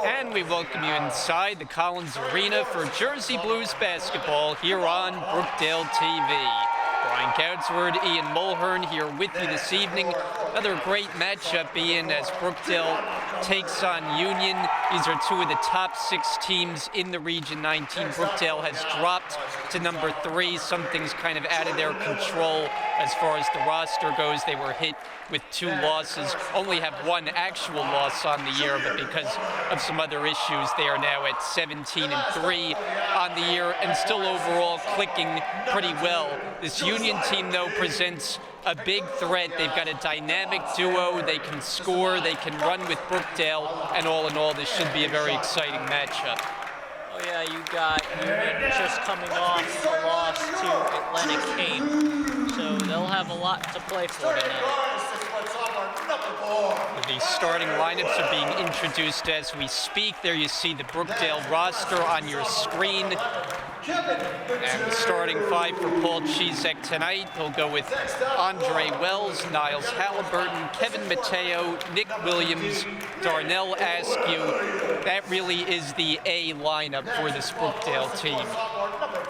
And we welcome you inside the Collins Arena for Jersey Blues basketball here on Brookdale TV. Brian Goudsward, Ian Mulhern here with you this evening. Another great matchup, Ian, as Brookdale takes on Union. These are two of the top 6 teams in the Region 19. Brookdale has dropped to number 3. Some things kind of out of their control as far as the roster goes. They were hit with 2 losses, only have 1 actual loss on the year, but because of some other issues, they are now at 17-3 on the year and still overall clicking pretty well. This Union team, though, presents a big threat. They've got a dynamic duo. They can score, they can run with Brookdale, and all in all, this should be a very exciting matchup. Oh yeah, you got Union just coming off a loss to Atlantic Cape, so they'll have a lot to play for tonight. The starting lineups are being introduced as we speak. There you see the Brookdale roster on your screen. And the starting 5 for Paul Chizek tonight. He'll go with Andre Wells, Niles Halliburton, Kevin Mateo, Nick Williams, Darnell Askew. That really is the A lineup for this Brookdale team. Oh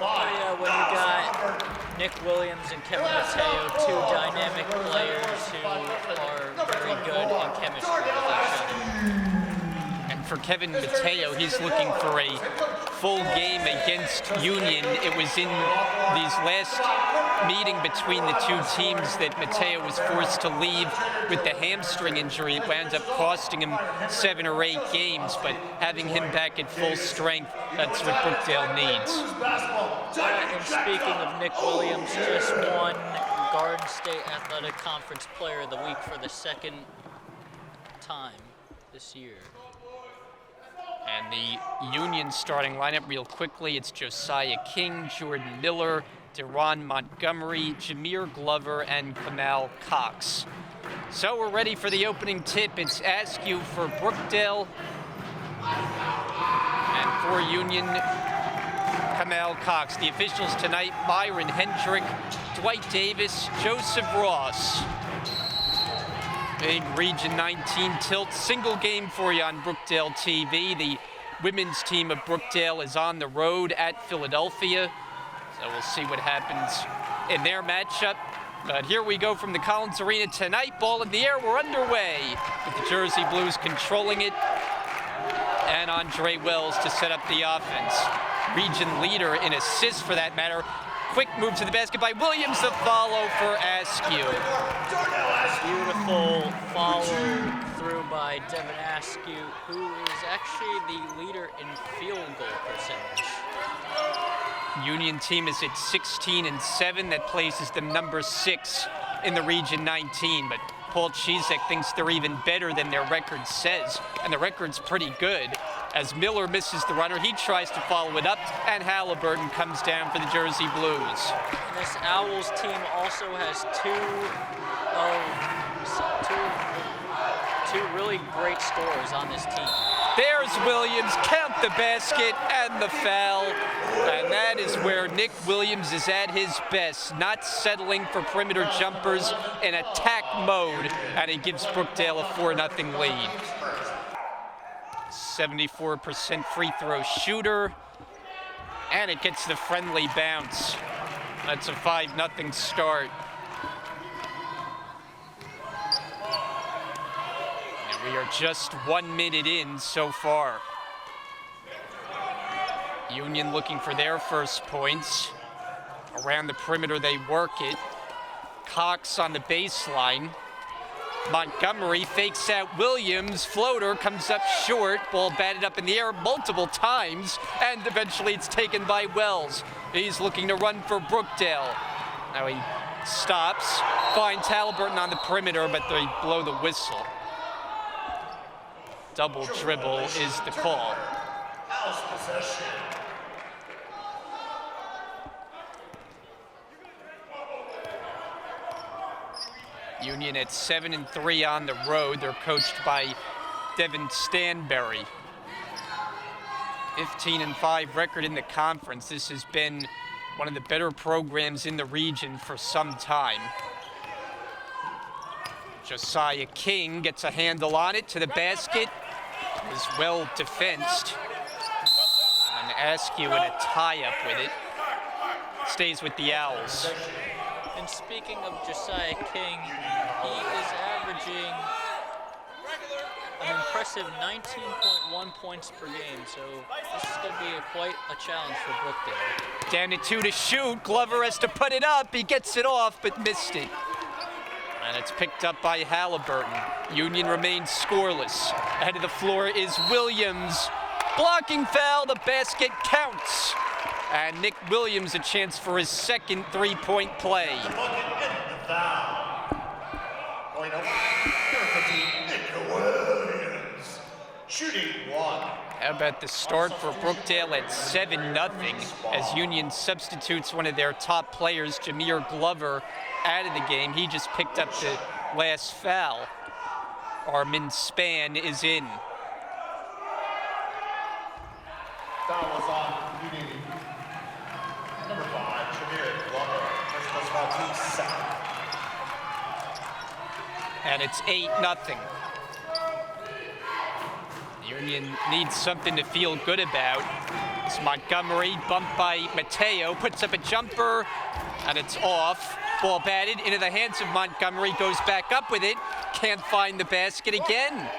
yeah, when you got Nick Williams and Kevin Mateo, 2 dynamic players who are very good in chemistry with each other. And for Kevin Mateo, he's looking for a full game against Union. It was in these last meeting between the 2 teams that Mateo was forced to leave with the hamstring injury. It wound up costing him 7 or 8 games, but having him back at full strength, that's what Brookdale needs. And speaking of Nick Williams, just won Garden State Athletic Conference Player of the Week for the 2nd time this year. And the Union starting lineup real quickly, it's Josiah King, Jordan Miller, Deron Montgomery, Jameer Glover, and Kamal Cox. So we're ready for the opening tip. It's Askew for Brookdale. And for Union, Kamal Cox. The officials tonight, Myron Hendrick, Dwight Davis, Joseph Ross. Big Region 19 tilt, single game for you on Brookdale TV. The women's team of Brookdale is on the road at Philadelphia. So we'll see what happens in their matchup. But here we go from the Collins Arena tonight. Ball in the air, we're underway with the Jersey Blues controlling it. And Andre Wells to set up the offense. Region leader in assists for that matter. Quick move to the basket by Williams, the follow for Askew. Beautiful follow through by Devin Askew, who is actually the leader in field goal percentage. Union team is at 16-7. That places them number 6 in the Region 19. But Paul Chizek thinks they're even better than their record says, and the record's pretty good. As Miller misses the runner, he tries to follow it up, and Halliburton comes down for the Jersey Blues. And this Owls team also has two really great scorers on this team. There's Williams, count the basket and the foul. And that is where Nick Williams is at his best, not settling for perimeter jumpers in attack mode. And he gives Brookdale a 4-0 lead. 74% free throw shooter. And it gets the friendly bounce. That's a 5-0 start. We are just 1 minute in so far. Union looking for their first points. Around the perimeter they work it. Cox on the baseline. Montgomery fakes out Williams. Floater comes up short. Ball batted up in the air multiple times. And eventually it's taken by Wells. He's looking to run for Brookdale. Now he stops. Finds Halliburton on the perimeter, but they blow the whistle. Double dribble is the call. Union at 7-3 on the road. They're coached by Devin Stanberry. 15-5 record in the conference. This has been one of the better programs in the region for some time. Josiah King gets a handle on it to the basket. is well defensed. And Askew in a tie-up with it. Stays with the Owls. And speaking of Josiah King, he is averaging an impressive 19.1 points per game, so this is going to be quite a challenge for Brookdale. Down to 2 to shoot. Glover has to put it up. He gets it off, but missed it. And it's picked up by Halliburton. Union remains scoreless. Ahead of the floor is Williams. Blocking foul. The basket counts. And Nick Williams a chance for his second three-point play. Shooting one. How about the start for Brookdale at 7-0 as Union substitutes one of their top players, Jameer Glover, out of the game. He just picked up the last foul. Armin Spann is in. Foul was on Union. Number 5, Jameer Glover. First foul team second. And it's 8-0. Union needs something to feel good about. It's Montgomery, bumped by Mateo, puts up a jumper, and it's off. Ball batted into the hands of Montgomery, goes back up with it, can't find the basket again.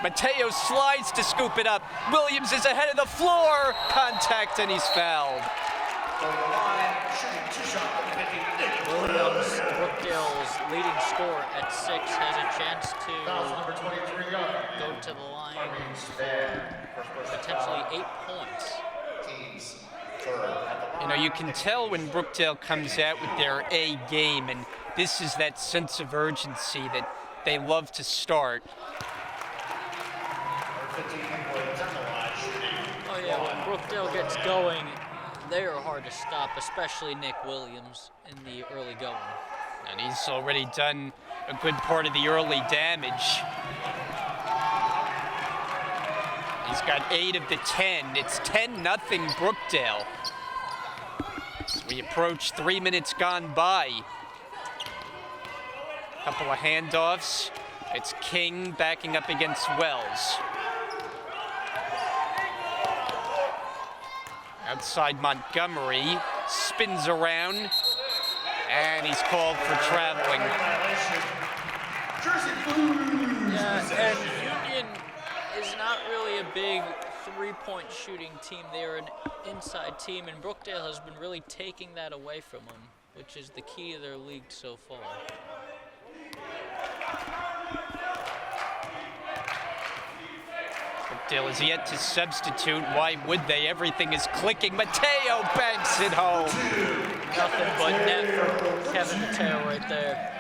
Mateo slides to scoop it up. Williams is ahead of the floor. Contact, and he's fouled. Williams, Brookdale's leading scorer at 6, has a chance to go to the line for potentially 8 points. You know, you can tell when Brookdale comes out with their A game, and this is that sense of urgency that they love to start. Oh yeah, when Brookdale gets going, they are hard to stop, especially Nick Williams in the early going. And he's already done a good part of the early damage. He's got 8 of the 10. It's 10-0 Brookdale. As we approach 3 minutes gone by. Couple of handoffs. It's King backing up against Wells. Outside Montgomery, spins around, and he's called for traveling. Yeah, and Union is not really a big three-point shooting team. They're an inside team, and Brookdale has been really taking that away from them, which is the key of their league so far. Brookdale is yet to substitute. Why would they? Everything is clicking. Mateo banks it home. Nothing but net for Kevin Mateo right there.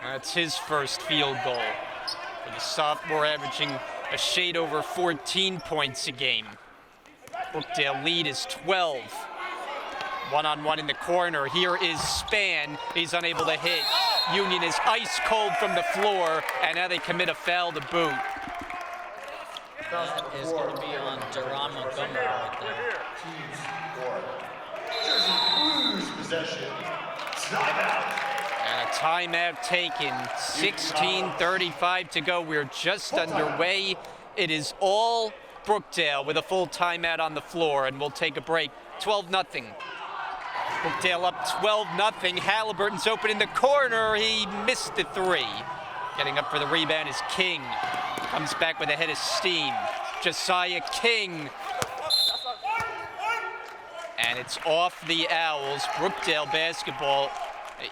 That's his first field goal. For the sophomore, averaging a shade over 14 points a game. Brookdale lead is 12. One-on-one in the corner. Here is Spann. He's unable to hit. Union is ice cold from the floor, and now they commit a foul to boot. That is going to be on Deron Montgomery right there. Possession. Timeout. And a timeout taken. 16:35 to go. We're just underway. It is all Brookdale with a full timeout on the floor, and we'll take a break. 12-0. Brookdale up 12-0. Halliburton's open in the corner. He missed the three. Getting up for the rebound is King. Comes back with a head of steam. Josiah King. And it's off the Owls. Brookdale basketball.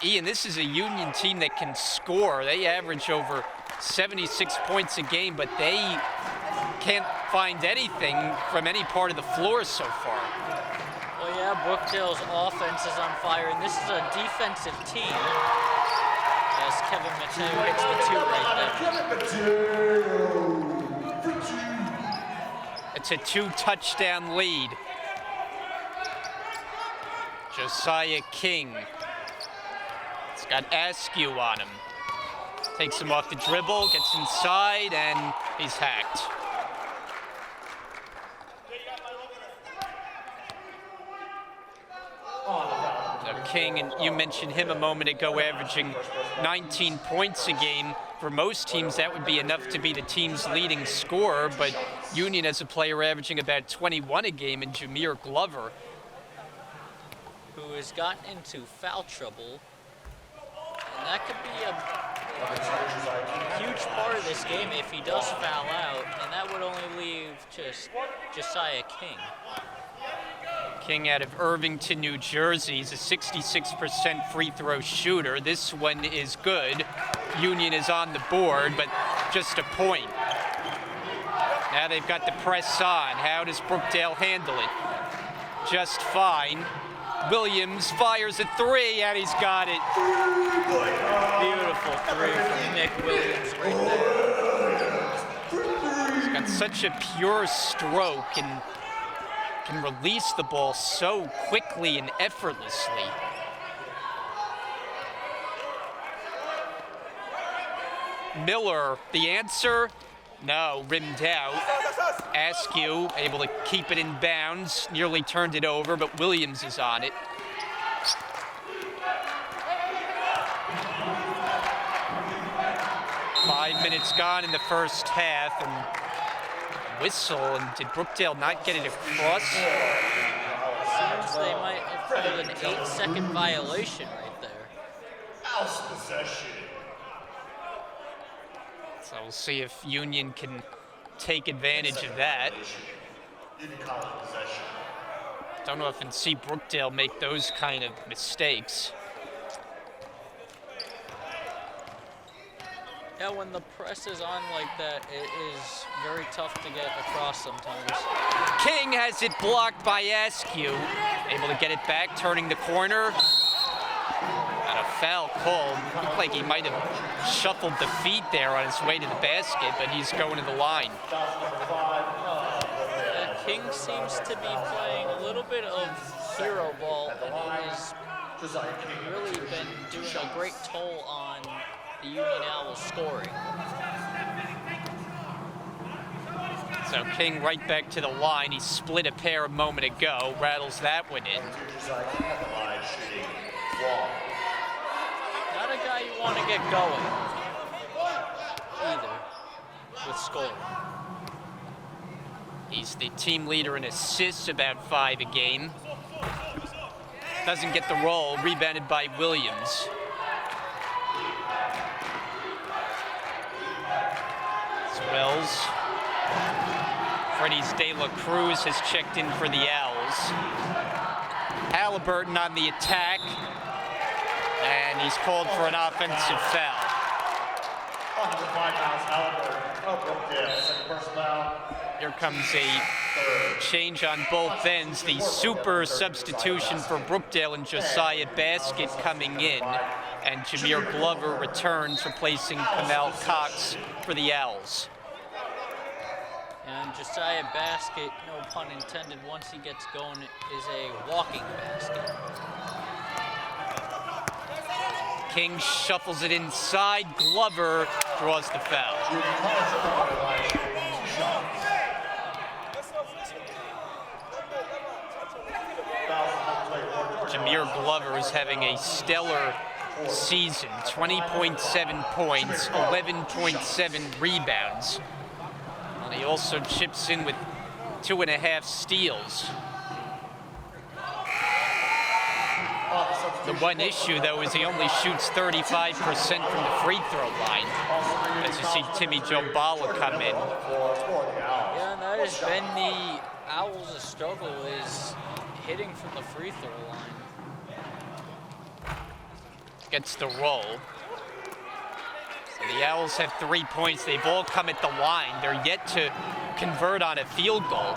Ian, this is a Union team that can score. They average over 76 points a game, but they can't find anything from any part of the floor so far. Well, yeah, Brookdale's offense is on fire, and this is a defensive team. As Kevin Mateo hits the 2 right there. It's a 2-touchdown lead. Josiah King. It's got Askew on him. Takes him off the dribble, gets inside, and he's hacked. So King, and you mentioned him a moment ago, averaging 19 points a game. For most teams, that would be enough to be the team's leading scorer, but Union has a player averaging about 21 a game in Jameer Glover, who has gotten into foul trouble. And that could be a huge part of this game if he does foul out, and that would only leave just Josiah King. King out of Irvington, New Jersey. He's a 66% free throw shooter. This one is good. Union is on the board, but just a point. Now they've got the press on. How does Brookdale handle it? Just fine. Williams fires a three, and he's got it. Beautiful three from Nick Williams right there. He's got such a pure stroke and can release the ball so quickly and effortlessly. Miller, the answer? No, rimmed out. Askew able to keep it in bounds, nearly turned it over, but Williams is on it. Five minutes gone in the first half, and whistle, and did Brookdale not get it across? Seems they might have called an 8-second violation right there. House possession. So we'll see if Union can take advantage of that. Union College possession. Don't often see Brookdale make those kind of mistakes. Yeah, when the press is on like that, it is very tough to get across sometimes. King has it blocked by Askew. Able to get it back, turning the corner. Got a foul call. Looked like he might have shuffled the feet there on his way to the basket, but he's going to the line. King seems to be playing a little bit of hero ball, and it has really been doing a great toll on the Union Owls scoring. So King right back to the line. He split a pair a moment ago, rattles that one in. Not a guy you want to get going either with scoring. He's the team leader in assists, about 5 a game. Doesn't get the roll, rebounded by Williams. Wells. Freddie's De La Cruz has checked in for the Owls. Halliburton on the attack, and he's called for an offensive foul. Here comes a change on both ends. The super substitution for Brookdale and Josiah Basket coming in, and Jameer Glover returns, replacing Kamal Cox for the Owls. And Josiah Basket, no pun intended, once he gets going, is a walking basket. King shuffles it inside. Glover draws the foul. Jameer Glover is having a stellar season. 20.7 points, 11.7 rebounds. And he also chips in with 2.5 steals. The one issue, though, is he only shoots 35% from the free throw line. As you see Timmy Jombala come in. Yeah, and that has been the Owls' struggle, is hitting from the free throw line. Gets the roll. So the Owls have 3 points. They've all come at the line. They're yet to convert on a field goal.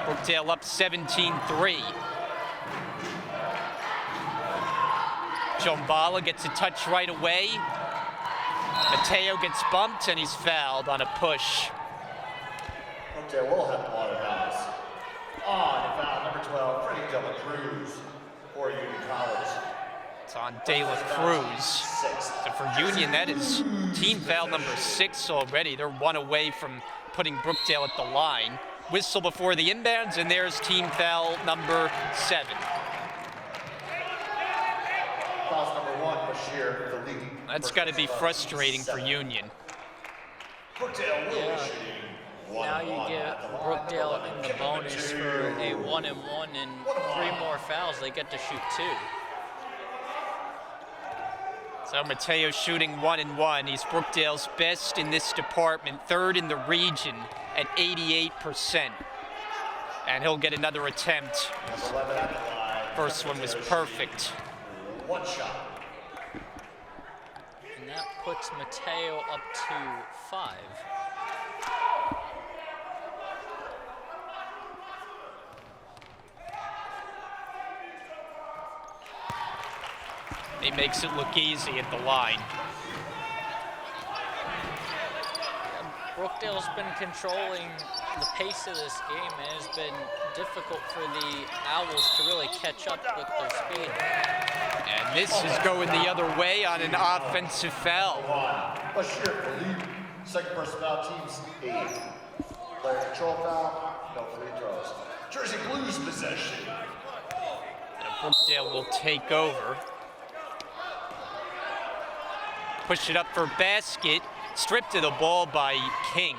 Brookdale up 17-3. Jombala gets a touch right away. Mateo gets bumped, and he's fouled on a push. Brookdale will have the ball out of bounds. On foul number 12, Freddie De La Cruz for Union College. It's on De La Cruz. So for Union, that is team foul number 6 already. They're one away from putting Brookdale at the line. Whistle before the inbounds, and there's team foul number 7. fouls number 1, Bashir, the lead. That's got to be frustrating for Union. Brookdale will Yeah. be shooting Now you 1-1 get at the line. Brookdale in the bonus for a 1-and-1 and 3 more fouls. They get to shoot 2. So Mateo shooting 1-and-1. He's Brookdale's best in this department, 3rd in the region at 88%. And he'll get another attempt. Number 11 at the line. First one was perfect. 1 shot. And that puts Mateo up to 5. He makes it look easy at the line. Brookdale's been controlling the pace of this game, and it's been difficult for the Owls to really catch up with their speed. And this is going the other way on an offensive foul. Bashir, the lead. Second person foul, team's 8. Player control foul, no free throws. Jersey Blues possession. And Brookdale will take over. Push it up for basket. Stripped of the ball by King.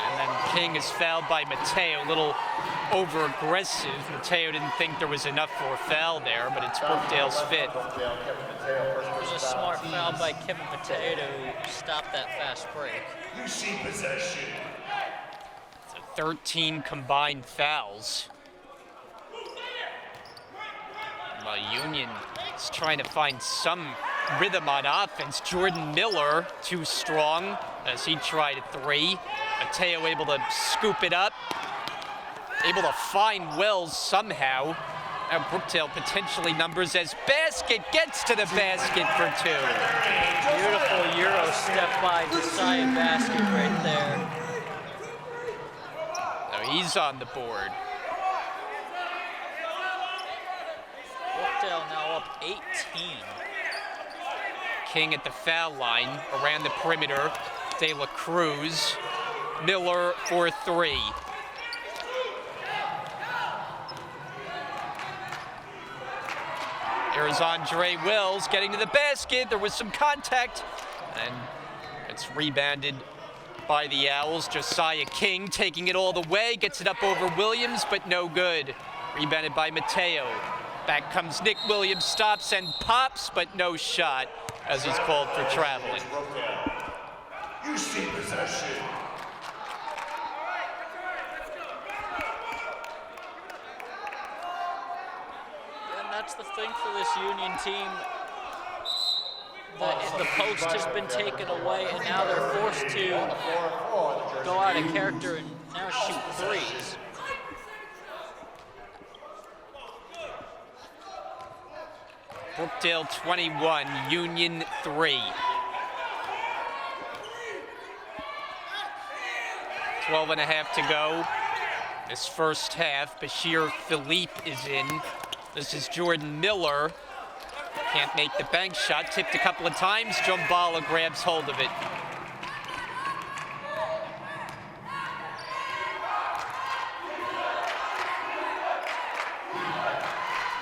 And then King is fouled by Mateo. A little over-aggressive. Mateo didn't think there was enough for a foul there, but it's Brookdale's fifth. It was a smart foul by Kevin Mateo to stop that fast break. UC possession. So 13 combined fouls. Union is trying to find some rhythm on offense. Jordan Miller, too strong as he tried a 3. Mateo able to scoop it up. Able to find Wells somehow. Now Brookdale potentially numbers as basket gets to the basket for 2. Beautiful Euro step by Josiah Basket right there. Now he's on the board. Brookdale now up 18. King at the foul line, around the perimeter. De La Cruz. Miller for 3. There's Andre Wells getting to the basket. There was some contact, and it's rebounded by the Owls. Josiah King taking it all the way, gets it up over Williams, but no good. Rebounded by Mateo. Back comes Nick Williams, stops and pops, but no shot as he's called for traveling. UC possession. And that's the thing for this Union team. The post has been taken away, and now they're forced to go out of character and now shoot 3s. Brookdale 21, Union 3. 12 and a half to go. This first half, Bashir Philippe is in. This is Jordan Miller. Can't make the bank shot. Tipped a couple of times. Jumbala grabs hold of it.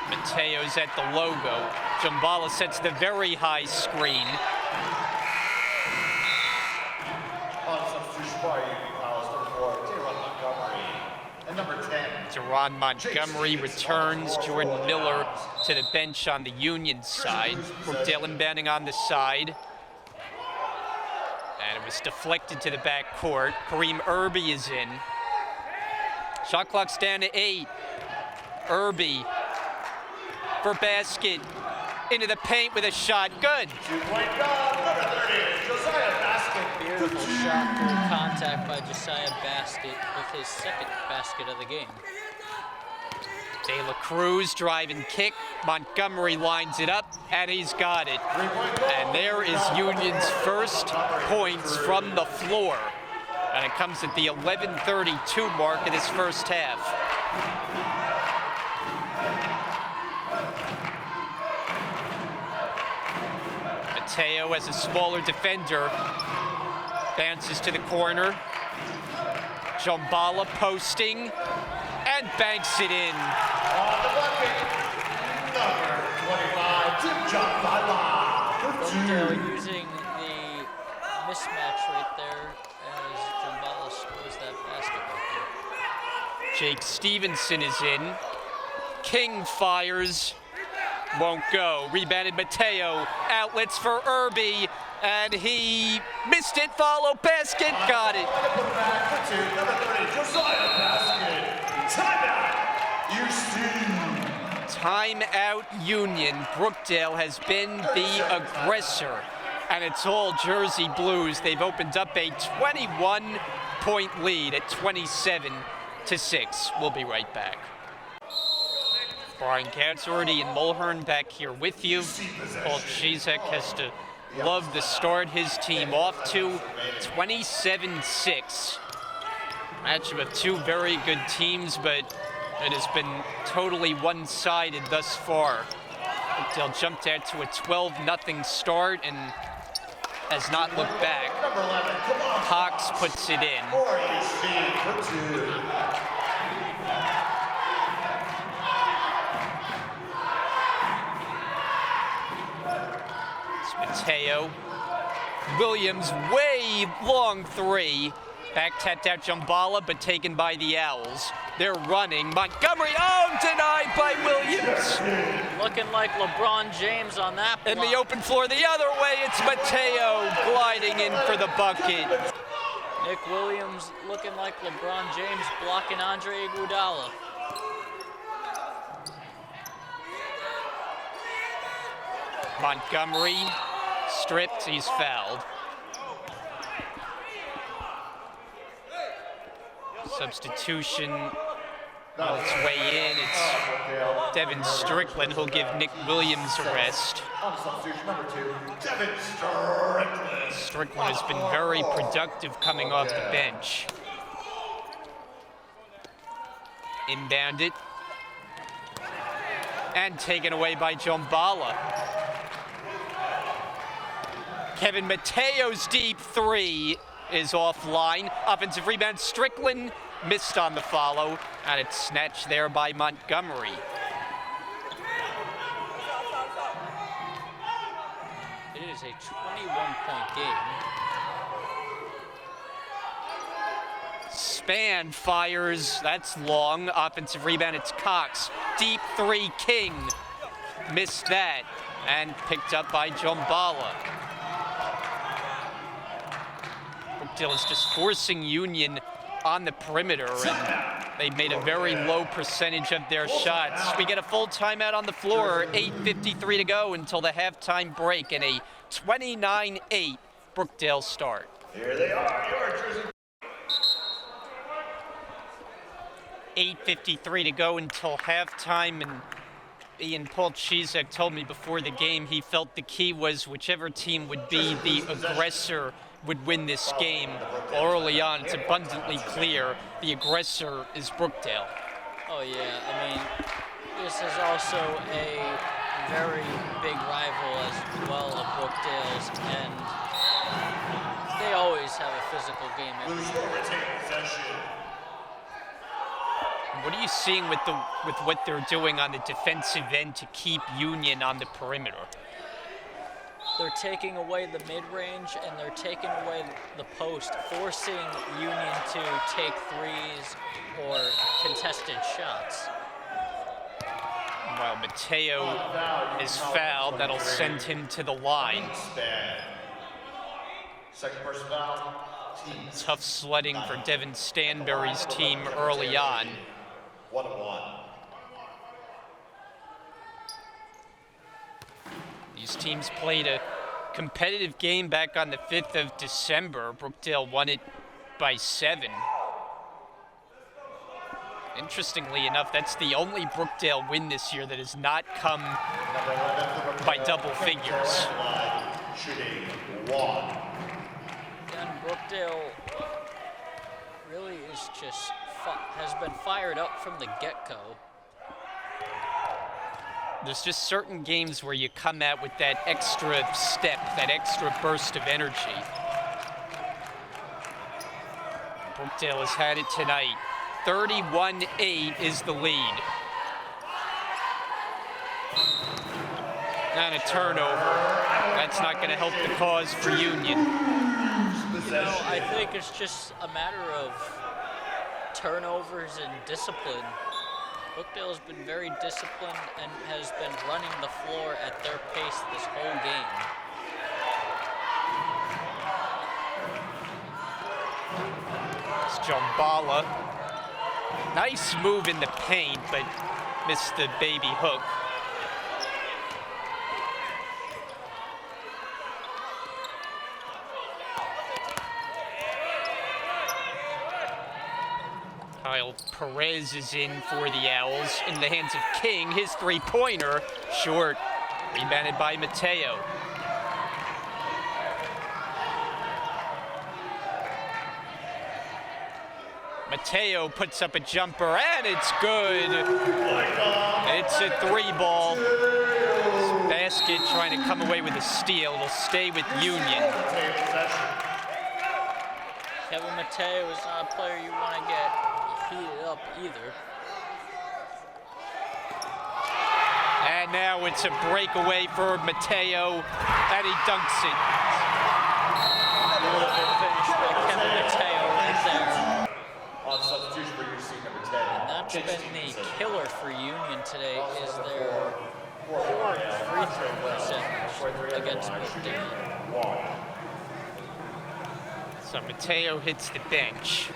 Mateo's at the logo. Jumbala sets the very high screen. Deron Montgomery returns. Jordan Miller to the bench on the Union side. Brookdale inbounding on the side. And it was deflected to the back court. Kareem Irby is in. Shot clock's down to 8. Irby for basket. Into the paint with a shot. Good. Beautiful shot through contact by Josiah Basket with his second basket of the game. De La Cruz drive and kick. Montgomery lines it up, and he's got it. And there is Union's first points from the floor. And it comes at the 11:32 mark of this first half. Mateo, as a smaller defender, bounces to the corner. Jumbala posting and banks it in. Number 25, Tim Jambala. Brookdale using the mismatch right there as Jambala scores that basketball game. Jake Stevenson is in. King fires. Won't go. Rebounded Mateo. Outlets for Irby. And he missed it. Follow basket. Got it. Number 30, Josiah Basket. Timeout, Houston. Timeout Union. Brookdale has been the aggressor. And it's all Jersey Blues. They've opened up a 21-point lead at 27-6. We'll be right back. Brian Gadsworth, Ian Mulhern back here with you. Paul Chizek has to love the start his team off to 27-6. Matchup of two very good teams, but it has been totally one-sided thus far. Brookdale jumped out to a 12-0 start and has not looked back. Cox puts it in. Mateo. Williams, way long three. Back tapped out Jambala, but taken by the Owls. They're running. Montgomery, denied by Williams. Looking like LeBron James on that block. And the open floor the other way, it's Mateo gliding in for the bucket. Nick Williams looking like LeBron James blocking Andre Iguodala. Montgomery stripped, he's fouled. Substitution on its way in. It's Devin Strickland who'll give Nick Williams a rest. Number 2, Devin Strickland. Strickland has been very productive coming off the bench. Inbounded. And taken away by Jambala. Kevin Mateo's deep three is offline. Offensive rebound, Strickland missed on the follow, and it's snatched there by Montgomery. It is a 21-point game. Span fires, that's long. Offensive rebound, it's Cox. Deep three, King. Missed that, and picked up by Jambala. Brookdale is just forcing Union on the perimeter, and they made a very low percentage of their shots. We get a full timeout on the floor, 8:53 to go until the halftime break, and a 29-8 Brookdale start. Here they are, your Jersey. 8:53 to go until halftime, and Paul Chizek told me before the game he felt the key was whichever team would be the aggressor would win this game. Early on, it's abundantly clear the aggressor is Brookdale. Oh yeah, I mean, this is also a very big rival as well of Brookdale's, and they always have a physical game every year. What are you seeing with what they're doing on the defensive end to keep Union on the perimeter? They're taking away the mid-range and they're taking away the post, forcing Union to take threes or contested shots. Well, Mateo is fouled. That'll send him to the line. Second person foul. Tough sledding for Devin Stanberry's team early on. 1-1. These teams played a competitive game back on the 5th of December. Brookdale won it by 7. Interestingly enough, that's the only Brookdale win this year that has not come by double figures. Shooting 1. And Brookdale really is just has been fired up from the get-go. There's just certain games where you come out with that extra step, that extra burst of energy. Brookdale has had it tonight. 31-8 is the lead. And a turnover. That's not going to help the cause for Union. You know, I think it's just a matter of turnovers and discipline. Brookdale has been very disciplined and has been running the floor at their pace this whole game. It's Jambala. Nice move in the paint, but missed the baby hook. Kyle Perez is in for the Owls. In the hands of King, his three-pointer, short. Rebounded by Mateo. Mateo puts up a jumper, and it's good. It's a three-ball. Basket trying to come away with a steal. It'll stay with Union. Kevin Mateo is not a player you want to get heated up either. And now it's a breakaway for Mateo, and he dunks it. Beautiful finish by Kevin Mateo right there. On substitution for your seat number 10. And that's been the killer for Union today, is their poor free throw percentage against Brookdale. So Mateo hits the bench.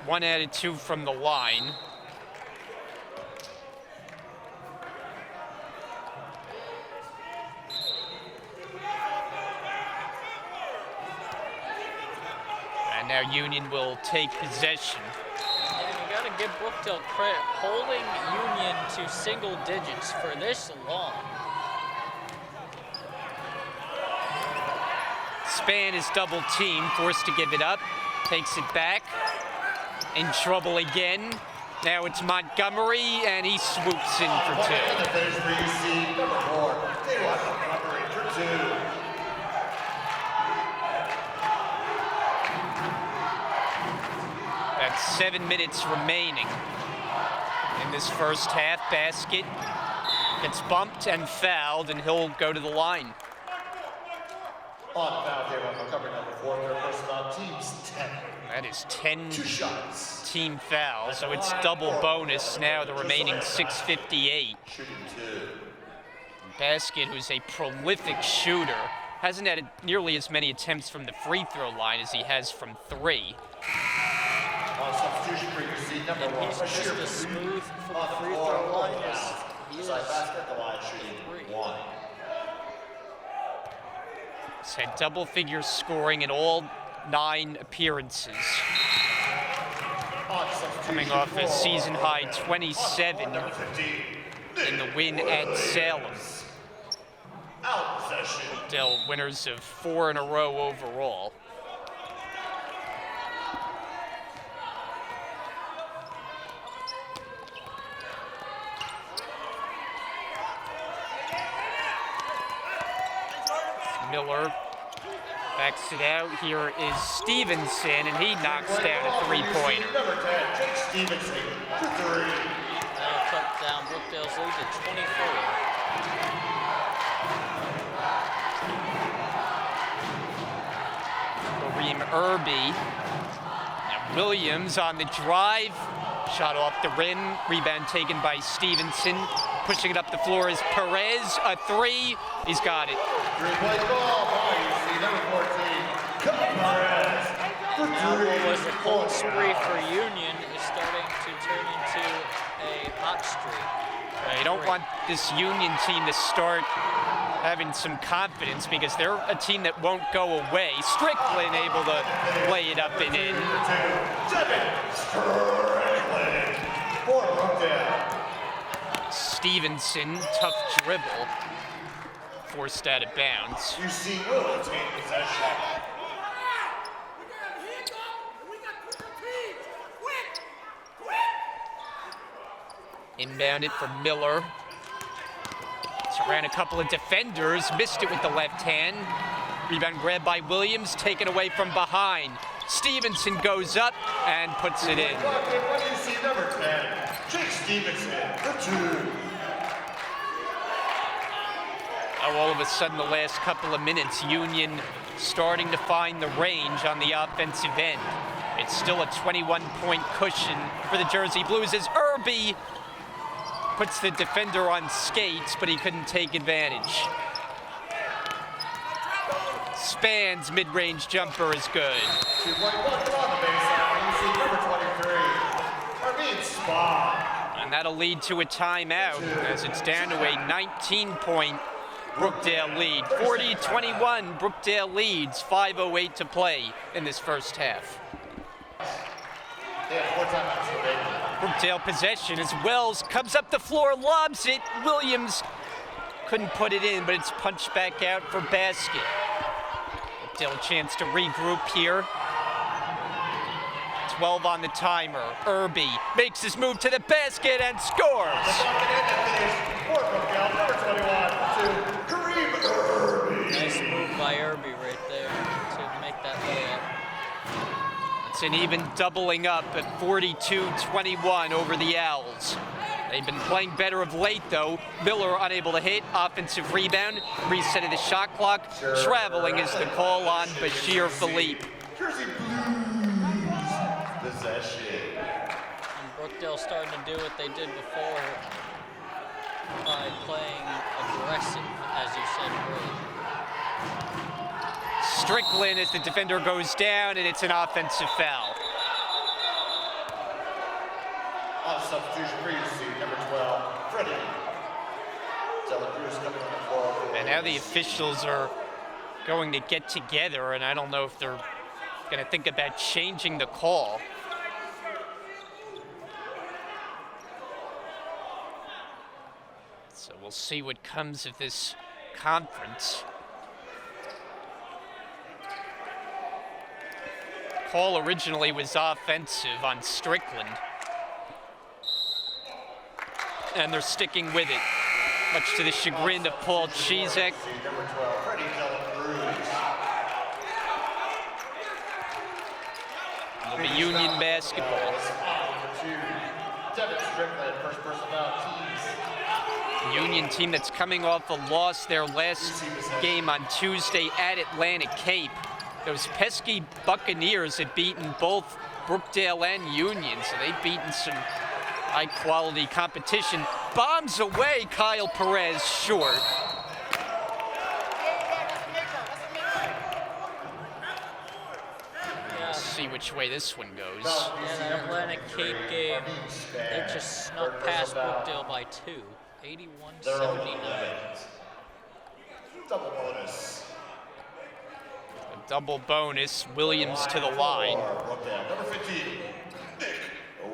1 out of 2 from the line. And now Union will take possession. And you got to give Brookdale credit, holding Union to single digits for this long. Span is double teamed, forced to give it up. Takes it back. In trouble again. Now it's Montgomery, and he swoops in for 2. And the finish for UC number 4. Montgomery for 2. That's 7 minutes remaining in this first half. Basket gets bumped and fouled, and he'll go to the line. On foul, David Montgomery number 4. Their first on teams 10. That is 10 2 shots. team fouls, so it's double bonus now, the remaining 6:58. Shooting 2. Basket, who's a prolific shooter, hasn't had nearly as many attempts from the free throw line as he has from 3. On substitution for your seat number 1. He's just as smooth from the free throw line as he is basket the line shooting 1. He's had double figure scoring in all 9 appearances. Coming off a season high 27 in the win at Salem. Brookdale winners of 4 in a row overall. Miller backs it out. Here is Stevenson, and he knocks down a three-pointer. Number 10, Jake Stevenson for 3. That'll cut down Brookdale's lead to 24. Kareem Irby. Now Williams on the drive. Shot off the rim. Rebound taken by Stevenson. Pushing it up the floor is Perez. A 3. He's got it. 3-point ball by UC number 14, Perez for 3. Now what was a cold spree for Union is starting to turn into a hot streak. You don't want this Union team to start having some confidence, because they're a team that won't go away. Strickland able to lay it up and in. Strickland for Brookdale. Stevenson, tough dribble, forced out of bounds. UC will retain possession. Inbound it for Miller. Around a couple of defenders, missed it with the left hand. Rebound grabbed by Williams, taken away from behind. Stevenson goes up and puts it in. What do you see, number 10, Jake Stevenson for 2. Now all of a sudden, the last couple of minutes, Union starting to find the range on the offensive end. It's still a 21-point cushion for the Jersey Blues as Irby puts the defender on skates, but he couldn't take advantage. Span's mid-range jumper is good. 2.1 on the baseline. You see number 23, Armin Span. And that'll lead to a timeout as it's down to a 19-point Brookdale lead. 40-21, Brookdale leads, 5:08 to play in this first half. Yeah, 4 timeouts remaining. Brookdale possession as Wells comes up the floor, lobs it. Williams couldn't put it in, but it's punched back out for basket. Brookdale a chance to regroup here. 12 on the timer. Irby makes his move to the basket and scores. Nice move by Irby right there to make that layup. It's an even doubling up at 42-21 over the Owls. They've been playing better of late, though. Miller unable to hit. Offensive rebound. Reset of the shot clock. Traveling is the call on Bashir Philippe. Jersey Blues possession. And Brookdale starting to do what they did before by playing aggressive, as you said earlier. Strickland as the defender goes down, and it's an offensive foul. On substitution previously, number 12, Freddie. Dela Cruz coming on the floor. And now the officials are going to get together, and I don't know if they're going to think about changing the call. So we'll see what comes of this conference. Call originally was offensive on Strickland. And they're sticking with it, much to the chagrin of Paul Chizek. Number 12, Freddie Dela Cruz. It'll be Union basketball. Devin Strickland, first person foul teams. Union team that's coming off a loss their last game on Tuesday at Atlantic Cape. Those pesky Buccaneers had beaten both Brookdale and Union, so they've beaten some high-quality competition. Bombs away, Kyle Perez short. Let's see which way this one goes. Yeah, that Atlantic Cape game, they just snuck past Brookdale by 2, 81-79. Double bonus. A double bonus, Williams to the line. Brookdale, number 15, Nick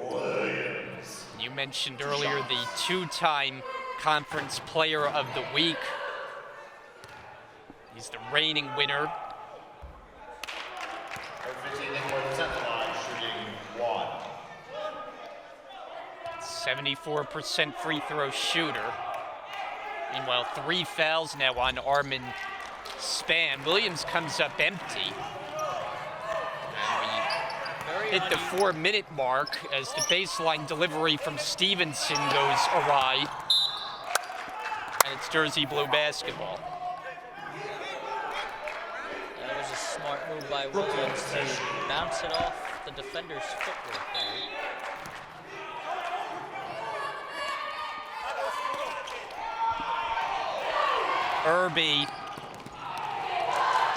Williams. You mentioned earlier the two-time Conference Player of the Week. He's the reigning winner. Number 15, Nick Williams at the line, shooting 1. 74% free throw shooter. Meanwhile, 3 fouls now on Armin Span. Williams comes up empty. And we hit the 4-minute mark as the baseline delivery from Stevenson goes awry. And it's Jersey Blue basketball. That was a smart move by Williams to bounce it off the defender's footwork there. Irby.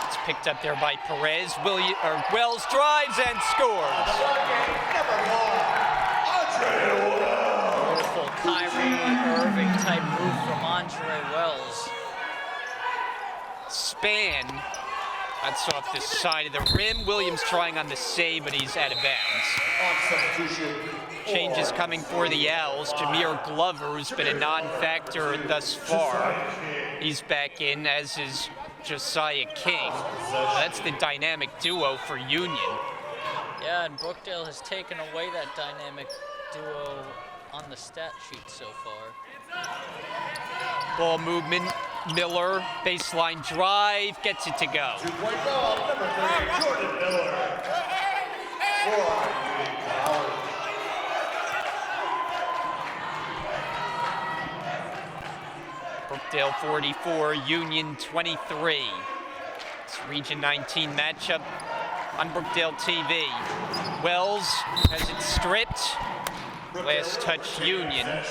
It's picked up there by Perez. Wells drives and scores. Beautiful Kyrie Irving type move from Andre Wells. Span. That's off the side of the rim. Williams trying on the save, but he's out of bounds. On substitution. Changes coming for the Owls. Jameer Glover, who's been a non-factor thus far. He's back in, as is Josiah King. That's the dynamic duo for Union. Yeah, and Brookdale has taken away that dynamic duo on the stat sheet so far. Ball movement, Miller, baseline drive, gets it to go. 2-point foul, number 30, Jordan Miller. For Union College. Brookdale 44, Union 23. It's Region 19 matchup on Brookdale TV. Wells has it stripped. Last touch Union. And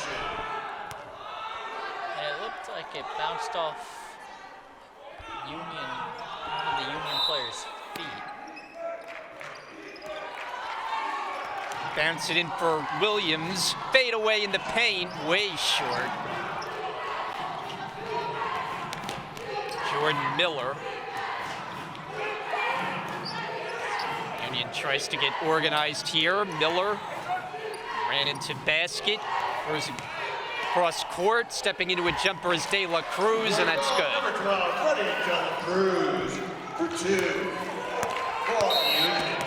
it looked like it bounced off one of the Union players' feet. Bounce it in for Williams. Fade away in the paint, way short. Jordan Miller. Union tries to get organized here. Miller ran into basket. Throws it cross court. Stepping into a jumper is De La Cruz, and that's good. Number 12, Freddie De La Cruz for 2. Union.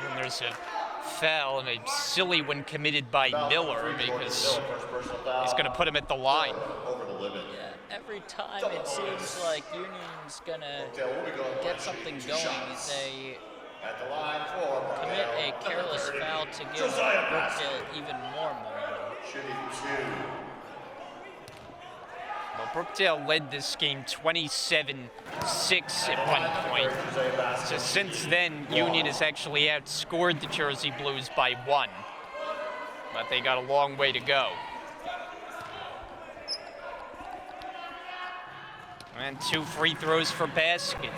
And there's a foul, and a silly one committed by Miller because he's going to put him at the line. Over the limit. Yeah, every time it seems like Union's gonna get something going, they At the line for commit a careless foul to give Brookdale even more momentum. Shooting 2. Well, Brookdale led this game 27-6 at one point. So since then, Union has actually outscored the Jersey Blues by 1. But they got a long way to go. And 2 free throws for basket.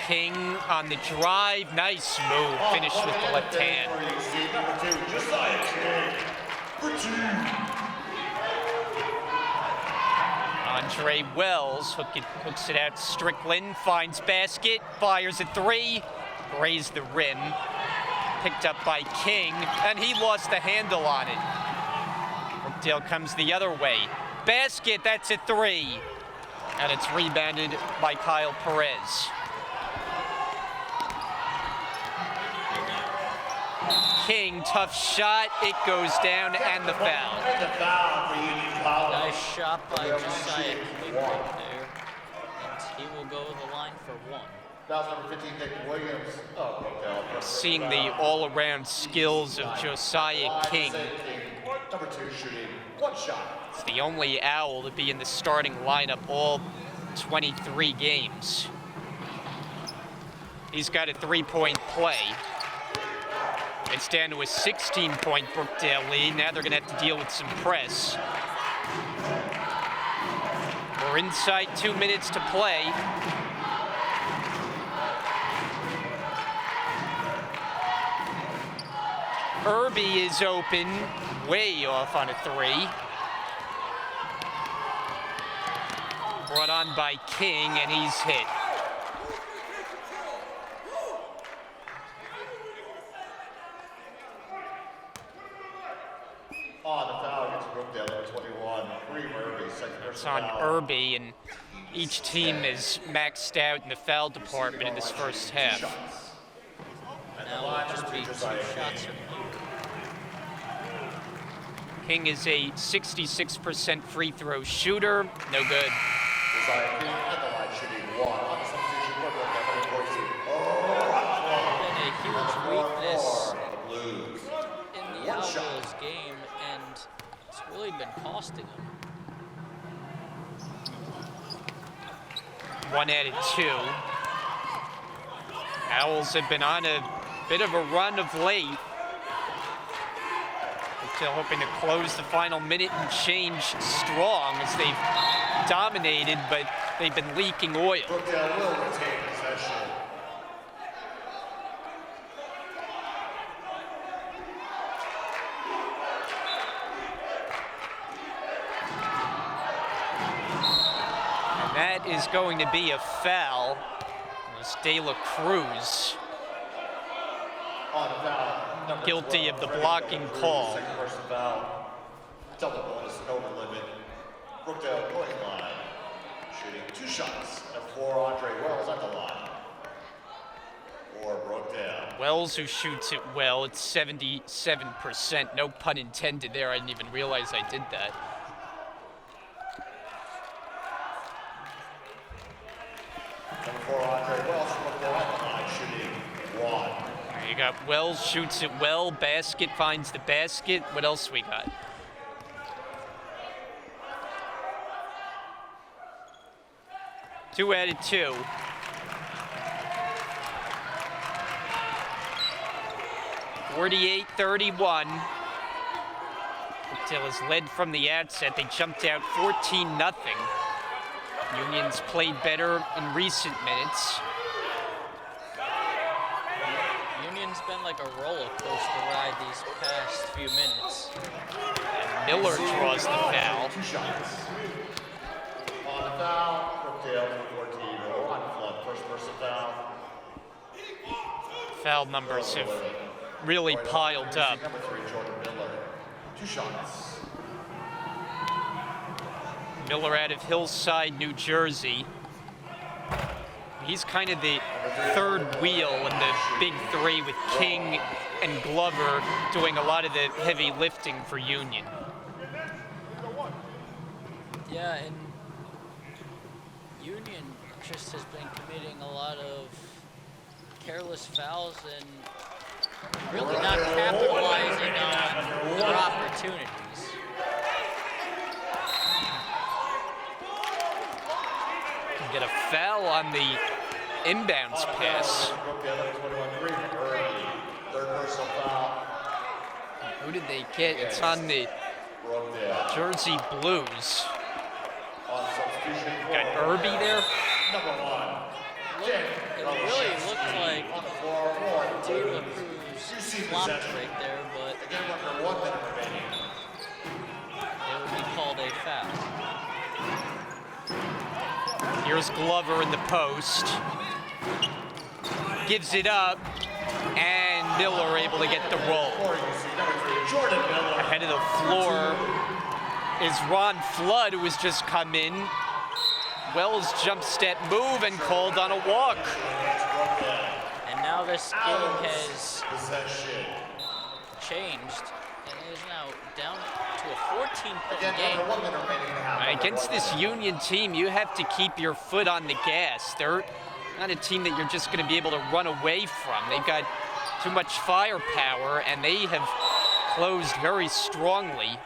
King on the drive, nice move, finished with the left hand. Andre Wells hooks it out. Strickland finds basket, fires a 3, grazed the rim, picked up by King, and he lost the handle on it. Brookdale comes the other way. Basket, that's a 3, and it's rebounded by Kyle Perez. King, tough shot, it goes down, and the foul. Nice shot by Josiah King right there, and he will go to the line for 1. Foul number 15, Nick Williams. Seeing the all-around skills of Josiah King. Number 2 shooting 1 shot. It's the only Owl to be in the starting lineup all 23 games. He's got a 3-point play. It's down to a 16-point Brookdale lead. Now they're going to have to deal with some press. We're inside 2 minutes to play. Irby is open, way off on a 3. Brought on by King, and he's hit. On the foul against Brookdale, number 21, Kareem Irby, second It's personal on foul. Irby, and each team is maxed out in the foul department in this first half. Now it'll just be 2 shots. King is a 66% free throw shooter. No good. Josiah King at the line shooting 1. On the substitution for Brookdale, number 14. Been a huge weakness The Blues. in the Owls game, and it's really been costing them. 1 out of 2. Owls have been on a bit of a run of late. Still hoping to close the final minute and change strong as they've dominated, but they've been leaking oil. Brookdale will retain possession. And that is going to be a foul. It's De La Cruz. On the foul, number Guilty 12, of the Freddie blocking De La Cruz, call. second personal foul. Double bonus and over limit. Brookdale going line. Shooting 2 shots. And 4, Andre Wells at the line. For Brookdale. Wells, who shoots it well, it's 77%. No pun intended there. I didn't even realize I did that. You got Wells shoots it well, basket finds the basket. What else we got? Two added two. (48-31). Brookdale has led from the outset. They jumped out 14-0. Union's played better in recent minutes. Union's been like a roller coaster ride these past few minutes. And Miller draws the foul. 2 shots. On the foul, Brookdale 14. On flood, first person foul. Foul numbers have really piled up. Number 3, Jordan Miller. 2 shots. Miller out of Hillside, New Jersey. He's kind of the third wheel in the big three with King and Glover doing a lot of the heavy lifting for Union. Yeah, and Union just has been committing a lot of careless fouls and really not capitalizing on their opportunities. Get a foul on the inbounds pass. Who did they get? It's on the Jersey Blues. Got Irby there. It really looked like Diva Cruz flopped right there, but it would be called a foul. Here's Glover in the post. Gives it up, and Miller able to get the roll. Ahead of the floor is Ron Flood, who has just come in. Wells jump step move and called on a walk. And now this game has changed and is now down to a 14-point game. Against this Union team, you have to keep your foot on the gas. They're not a team that you're just going to be able to run away from. They've got too much firepower, and they have closed very strongly.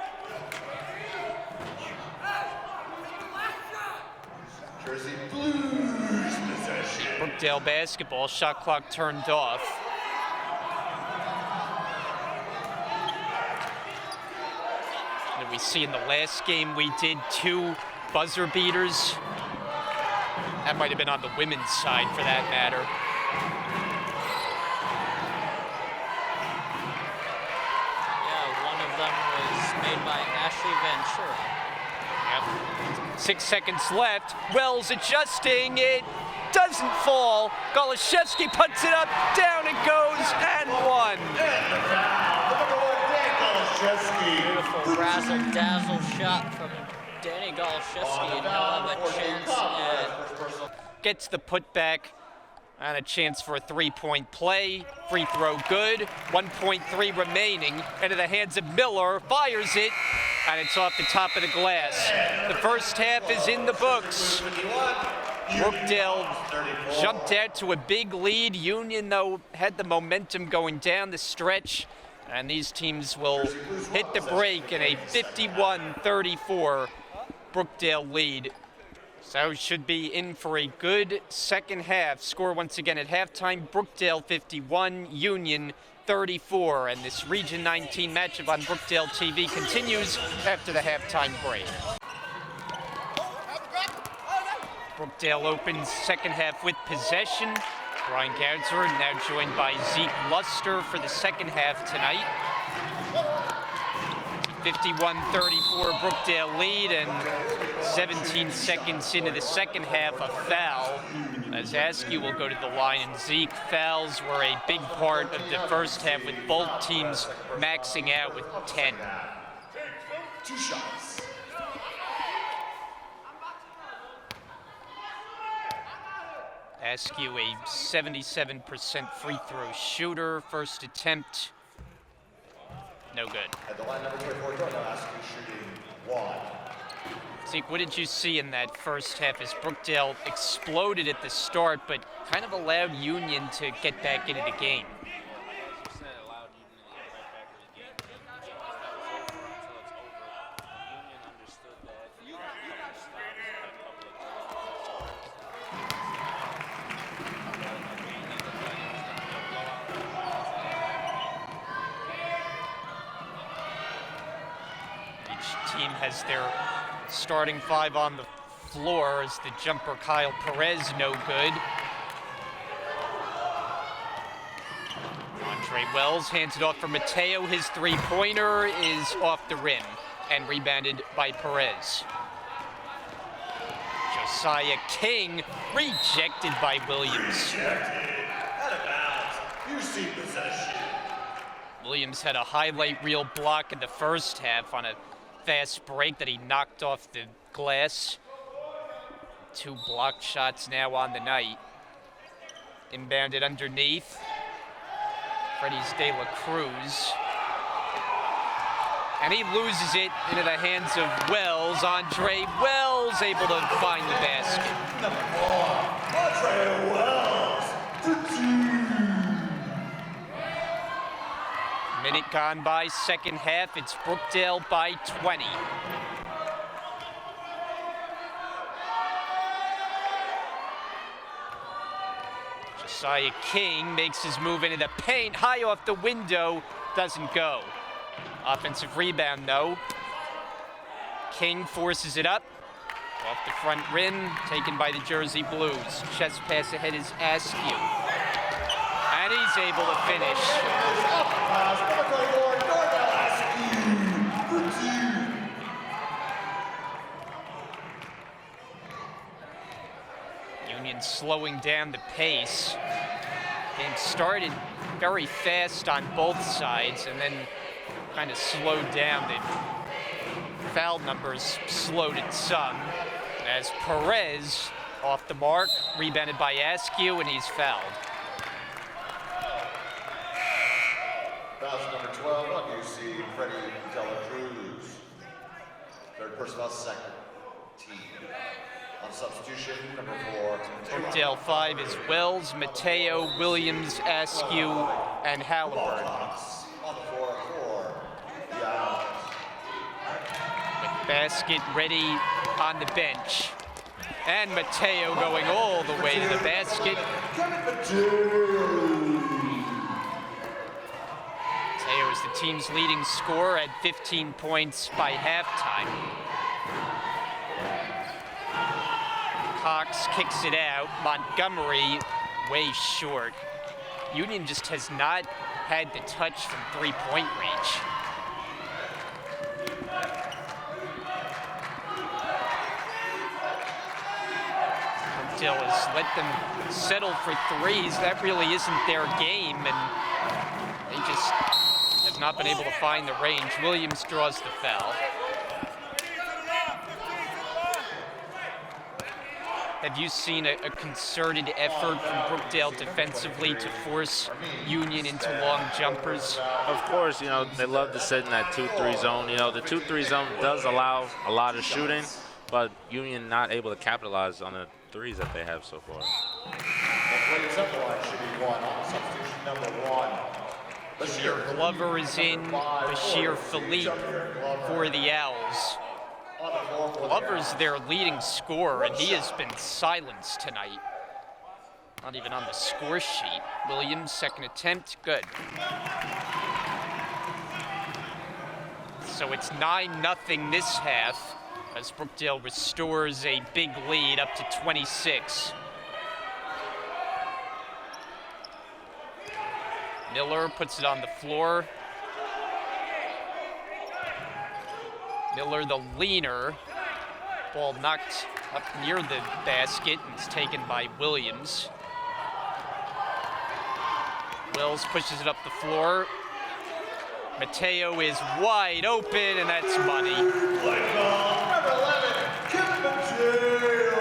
Jersey Blues possession. Brookdale basketball, shot clock turned off. Did we see in the last game we did 2 buzzer beaters? That might have been on the women's side for that matter. Yeah, one of them was made by Ashley Ventura. Yep. 6 seconds left. Wells adjusting. It doesn't fall. Goloszewski puts it up. Down it goes and one. Beautiful razzle-dazzle shot from Danny Goloszewski, and he'll have a chance at... Gets the putback and a chance for a 3-point play. Free throw good. 1.3 remaining. Into the hands of Miller. Fires it. And it's off the top of the glass. The first half is in the books. Brookdale jumped out to a big lead. Union, though, had the momentum going down the stretch. And these teams will hit the break in a 51-34 Brookdale lead. So should be in for a good second half. Score once again at halftime, Brookdale 51, Union 34. And this Region 19 matchup on Brookdale TV continues after the halftime break. Brookdale opens second half with possession. Brian Goudsward now joined by Zeke Luster for the second half tonight. 51-34 Brookdale lead, and 17 seconds into the second half, a foul. As Askew will go to the line, and Zeke, fouls were a big part of the first half, with both teams maxing out with 10. 2 shots. Askew, a 77% free throw shooter. First attempt, no good. At the line, number 24, Jordan Askew shooting 1. Zeke, what did you see in that first half as Brookdale exploded at the start, but kind of allowed Union to get back into the game? team has their starting 5 on the floor as the jumper Kyle Perez no good. Andre Wells hands it off for Mateo. His three-pointer is off the rim and rebounded by Perez. Josiah King rejected by Williams. Out of bounds. You see possession. Williams had a highlight reel block in the first half on a fast break that he knocked off the glass. 2 blocked shots now on the night. Inbounded underneath. Freddie's De La Cruz. And he loses it into the hands of Wells. Andre Wells able to find the basket. Number 4, Andre Wells for 2. Minute gone by, second half. It's Brookdale by 20. Josiah King makes his move into the paint, high off the window, doesn't go. Offensive rebound though. King forces it up, off the front rim, taken by the Jersey Blues. Chest pass ahead is Askew. And he's able to finish. Union slowing down the pace. Game started very fast on both sides and then kind of slowed down. The foul numbers slowed it some as Perez off the mark, rebounded by Askew, and he's fouled. Foul number 12 on UC, Freddie De La Cruz. Third personal, second team. On substitution, number 4. Brookdale 5 is Wells, Mateo, Williams, Askew, and Halliburton. On the floor for the Owls. With basket ready on the bench. And Mateo going all the way to the basket. Mateo is the team's leading scorer at 15 points by halftime. Cox kicks it out. Montgomery way short. Union just has not had the touch from three-point range. Brookdale has let them settle for threes. That really isn't their game, and they just have not been able to find the range. Williams draws the foul. Have you seen a concerted effort from Brookdale defensively to force Union into long jumpers? Of course, you know, they love to sit in that 2-3 zone. You know, the 2-3 zone does allow a lot of shooting, but Union not able to capitalize on the threes that they have so far. The players up the line should be 1 on substitution number 1. Bashir Glover is in, Bashir Philippe for the Owls. Glover's their leading scorer, and he has been silenced tonight. Not even on the score sheet. Williams, second attempt, good. So it's 9-0 this half, as Brookdale restores a big lead up to 26. Miller puts it on the floor. Miller, the leaner. Ball knocked up near the basket and it's taken by Williams. Wells pushes it up the floor. Mateo is wide open, and that's money. Number 11, Kevin Mateo.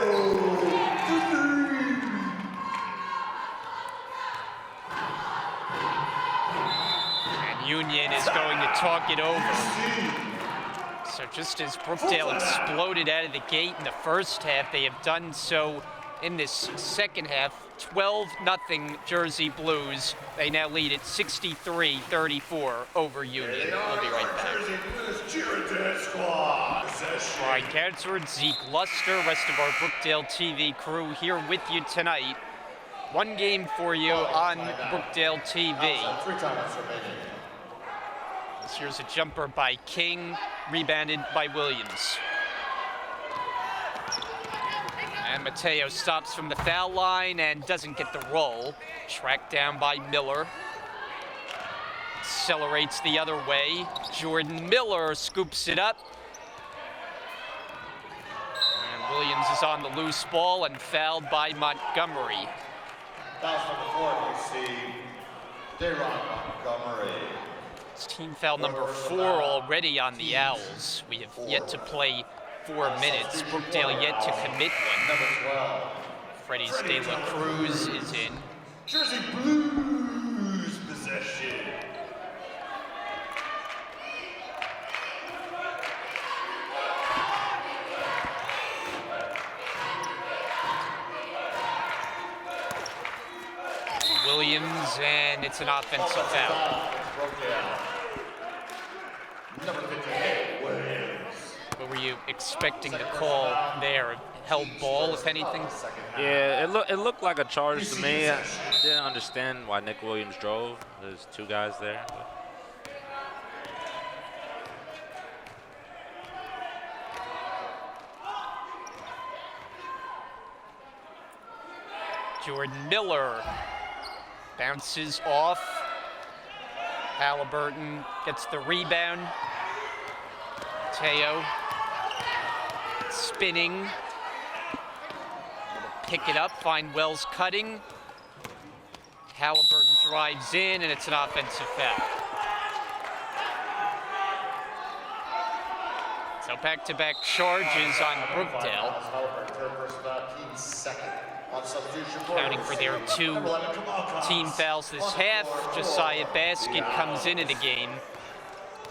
And Union is going to talk it over. So just as Brookdale exploded out of the gate in the first half, they have done so in this second half. 12-0 Jersey Blues. They now lead at 63-34 over Union. We'll be right back. Brian Counsford, Zeke Luster, rest of our Brookdale TV crew here with you tonight. One game for you on Brookdale TV. Here's a jumper by King, rebounded by Williams. And Mateo stops from the foul line and doesn't get the roll. Tracked down by Miller. Accelerates the other way. Jordan Miller scoops it up. And Williams is on the loose ball and fouled by Montgomery. Fouls from the floor, you see Daron Montgomery. It's team foul number 4 already on the Owls. We have yet to play 4 minutes. Brookdale yet to commit one. Number 12. Freddie De La Cruz is in. Jersey Blues possession. Williams, and it's an offensive foul. Number 58, Williams. What were you expecting the call there? Held ball, if anything? Yeah, it looked like a charge to me. I didn't understand why Nick Williams drove. There's 2 guys there. Jordan Miller bounces off. Halliburton gets the rebound. Mateo spinning. Pick it up, find Wells cutting. Halliburton drives in, and it's an offensive foul. So back-to-back charges on Brookdale. Counting for their 2 team fouls this half. Josiah Basket comes into the game.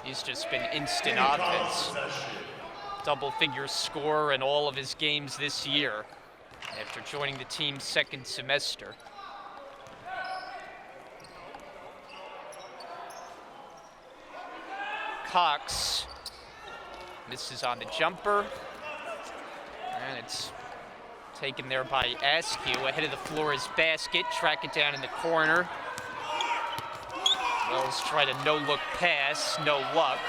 He's just been instant offense. Double-figure score in all of his games this year after joining the team's 2nd semester. Cox misses on the jumper, and it's taken there by Askew. Ahead of the floor is Basket. Track it down in the corner. Wells tried a no-look pass. No luck.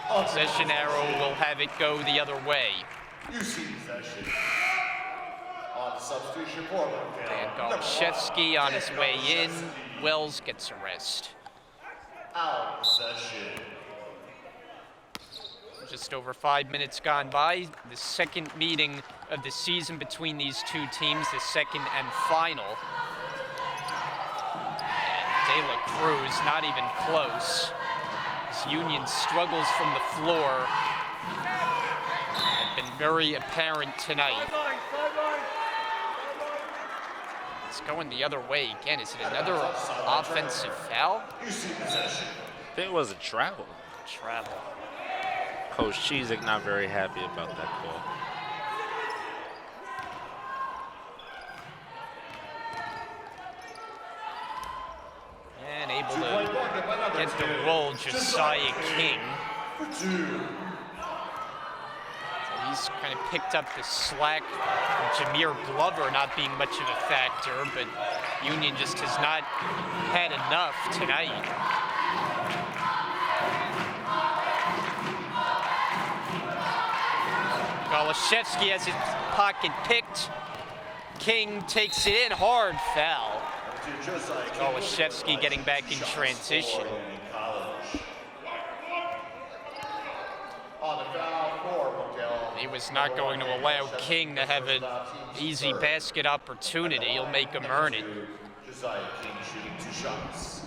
Possession arrow will have it go the other way. You see possession. On the substitution for Dan Golashevsky on his way in. Wells gets a rest. Out possession. Just over 5 minutes gone by. The 2nd meeting of the season between these 2 teams, the 2nd and final. And De La Cruz not even close. As Union struggles from the floor. Have been very apparent tonight. It's going the other way again. Is it another offensive foul? You see possession. I think it was a travel. Travel. Coach Cheezick not very happy about that call. And able to get the roll, Josiah King. He's kind of picked up the slack from Jameer Glover not being much of a factor, but Union just has not had enough tonight. Golashevsky has his pocket picked. King takes it in, hard foul. Golashevsky getting back in transition. He was not going to allow King to have an easy basket opportunity. He'll make him earn it. Josiah King shooting 2 shots.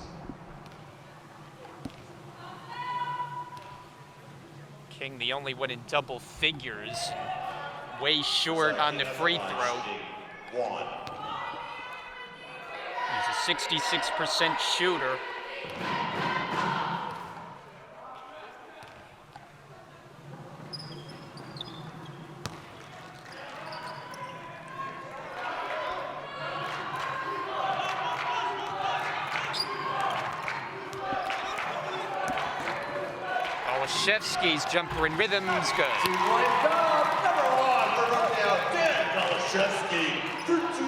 King, the only one in double figures, way short on the free throw. He's a 66% shooter. Golashevsky's jumper in rhythm's good. Number 1 for Brookdale, Dan Golashevsky for 2.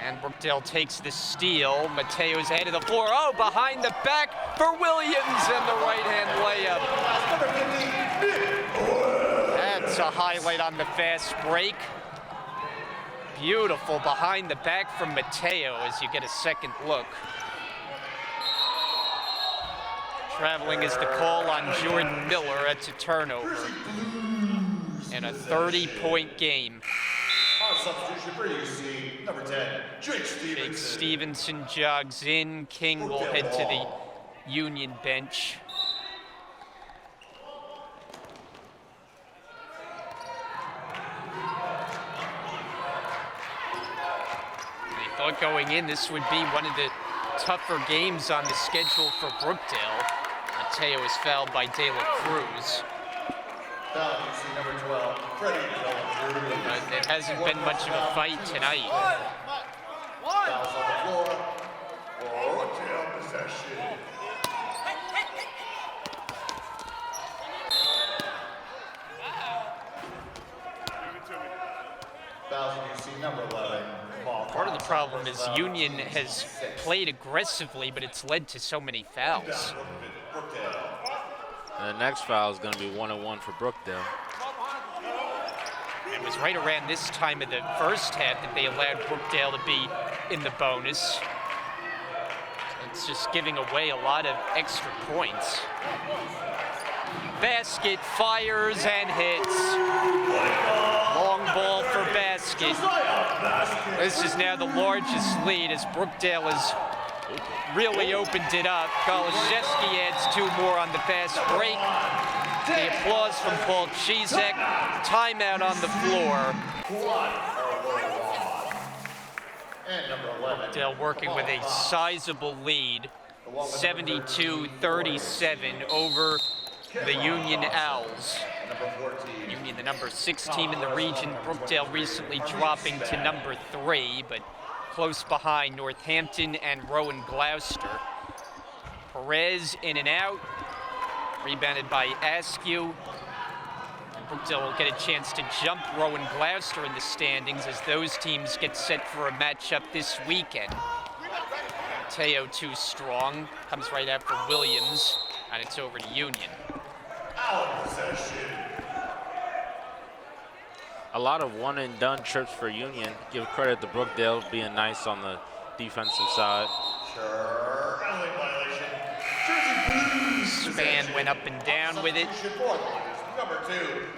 And Brookdale takes the steal. Mateo's ahead of the floor. Oh, behind the back for Williams and the right-hand layup. That's a highlight on the fast break. Beautiful behind the back from Mateo as you get a second look. Traveling is the call on Jordan Miller. That's a turnover. And a 30-point game. Substitution for UC, number 10, Jake Stevenson. Jake Stevenson jogs in. King will head to the Union bench. They thought going in this would be one of the tougher games on the schedule for Brookdale. Mateo is fouled by De La Cruz. Foul, UC number 12, Freddie De La Cruz. But it hasn't been much of a fight tonight. Fouls on the floor. Brookdale possession. Fouls on UC number 11. Part of the problem is Union has played aggressively, but it's led to so many fouls. And the next foul is going to be 1-1 for Brookdale. It was right around this time of the first half that they allowed Brookdale to be in the bonus. It's just giving away a lot of extra points. Basket fires and hits. Long ball for Basket. This is now the largest lead as Brookdale has really opened it up. Goloszewski adds 2 more on the fast break. The applause from Paul Chizek. Timeout on the floor. Brookdale working with a sizable lead. 72-37 over the Union Owls. Union, the number 6 team in the region. Brookdale recently dropping to number 3, but close behind Northampton and Rowan Gloucester. Perez in and out. Rebounded by Askew. Brookdale will get a chance to jump Rowan Gloucester in the standings as those teams get set for a matchup this weekend. Mateo too strong. Comes right after Williams, and it's over to Union. A lot of one-and-done trips for Union. Give credit to Brookdale being nice on the defensive side. Span went up and down with it. Number 2,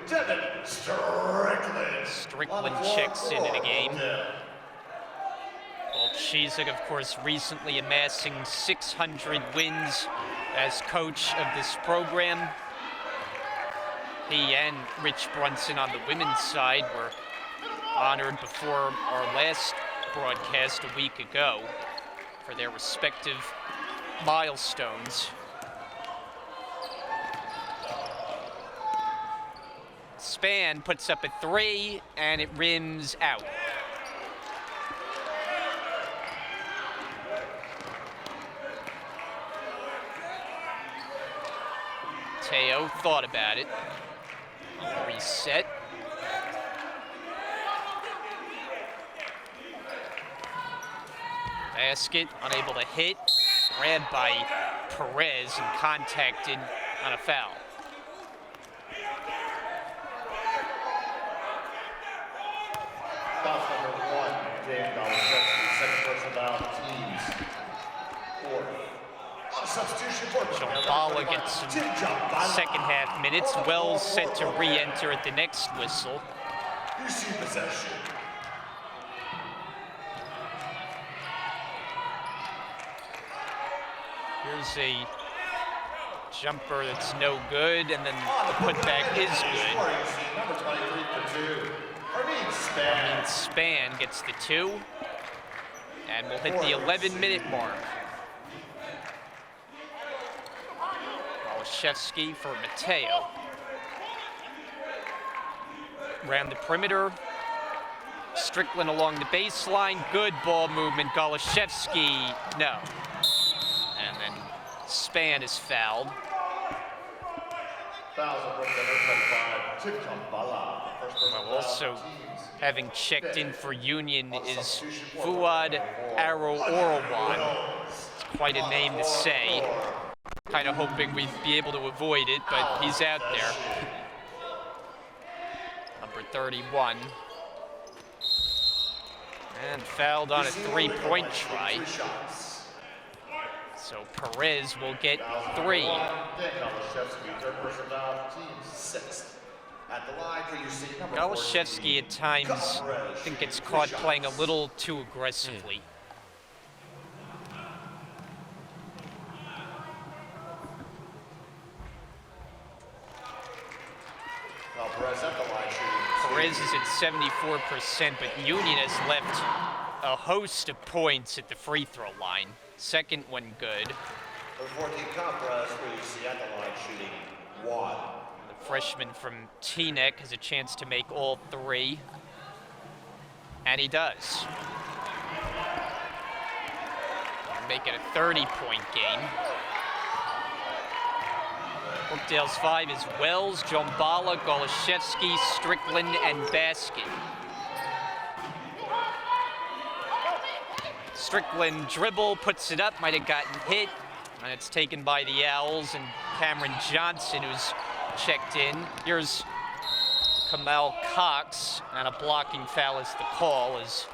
Devin Strickland. Strickland checks into the game. Well, Chizek, of course, recently amassing 600 wins as coach of this program. He and Rich Brunson on the women's side were honored before our last broadcast a week ago for their respective milestones. Span puts up a 3, and it rims out. Mateo thought about it. Reset. Basket, unable to hit. Grabbed by Perez and contacted on a foul. Foul number 1, Dave Goloszewski, second person foul teams. 4. On substitution for Jambala gets some second half minutes. Wells set to re-enter at the next whistle. UC possession. Here's a jumper that's no good, and then the putback is good. Number 23 for 2. Span. Span gets the 2, and we'll hit the 11-minute mark. Goloszewski for Mateo. Around the perimeter. Strickland along the baseline. Good ball movement. Goloszewski, no. And then Span is fouled. Fouls on Brookdale, number 25, Tim Kambala. First person Well, foul also on teams. having checked in for Union is Fuad Arawarwan. It's quite a name to say. Kind of hoping we'd be able to avoid it, but he's out there. Number 31. And fouled on a three-point try. So Perez will get 3. Dan Galashevsky, third person foul, team 6th. At the line for UC, number 14. Galashevsky at times, I think, gets caught playing a little too aggressively. Perez at the line shooting. Perez is at 74%, but Union has left a host of points at the free throw line. Second one good. Number 14, Perez for UC at the line shooting 1. The freshman from Teaneck has a chance to make all 3. And he does. Make it a 30-point game. Brookdale's 5 is Wells, Jombala, Golashevsky, Strickland, and Basket. Strickland dribble, puts it up, might have gotten hit, and it's taken by the Owls and Cameron Johnson, who's checked in. Here's Kamal Cox, and a blocking foul is the call, as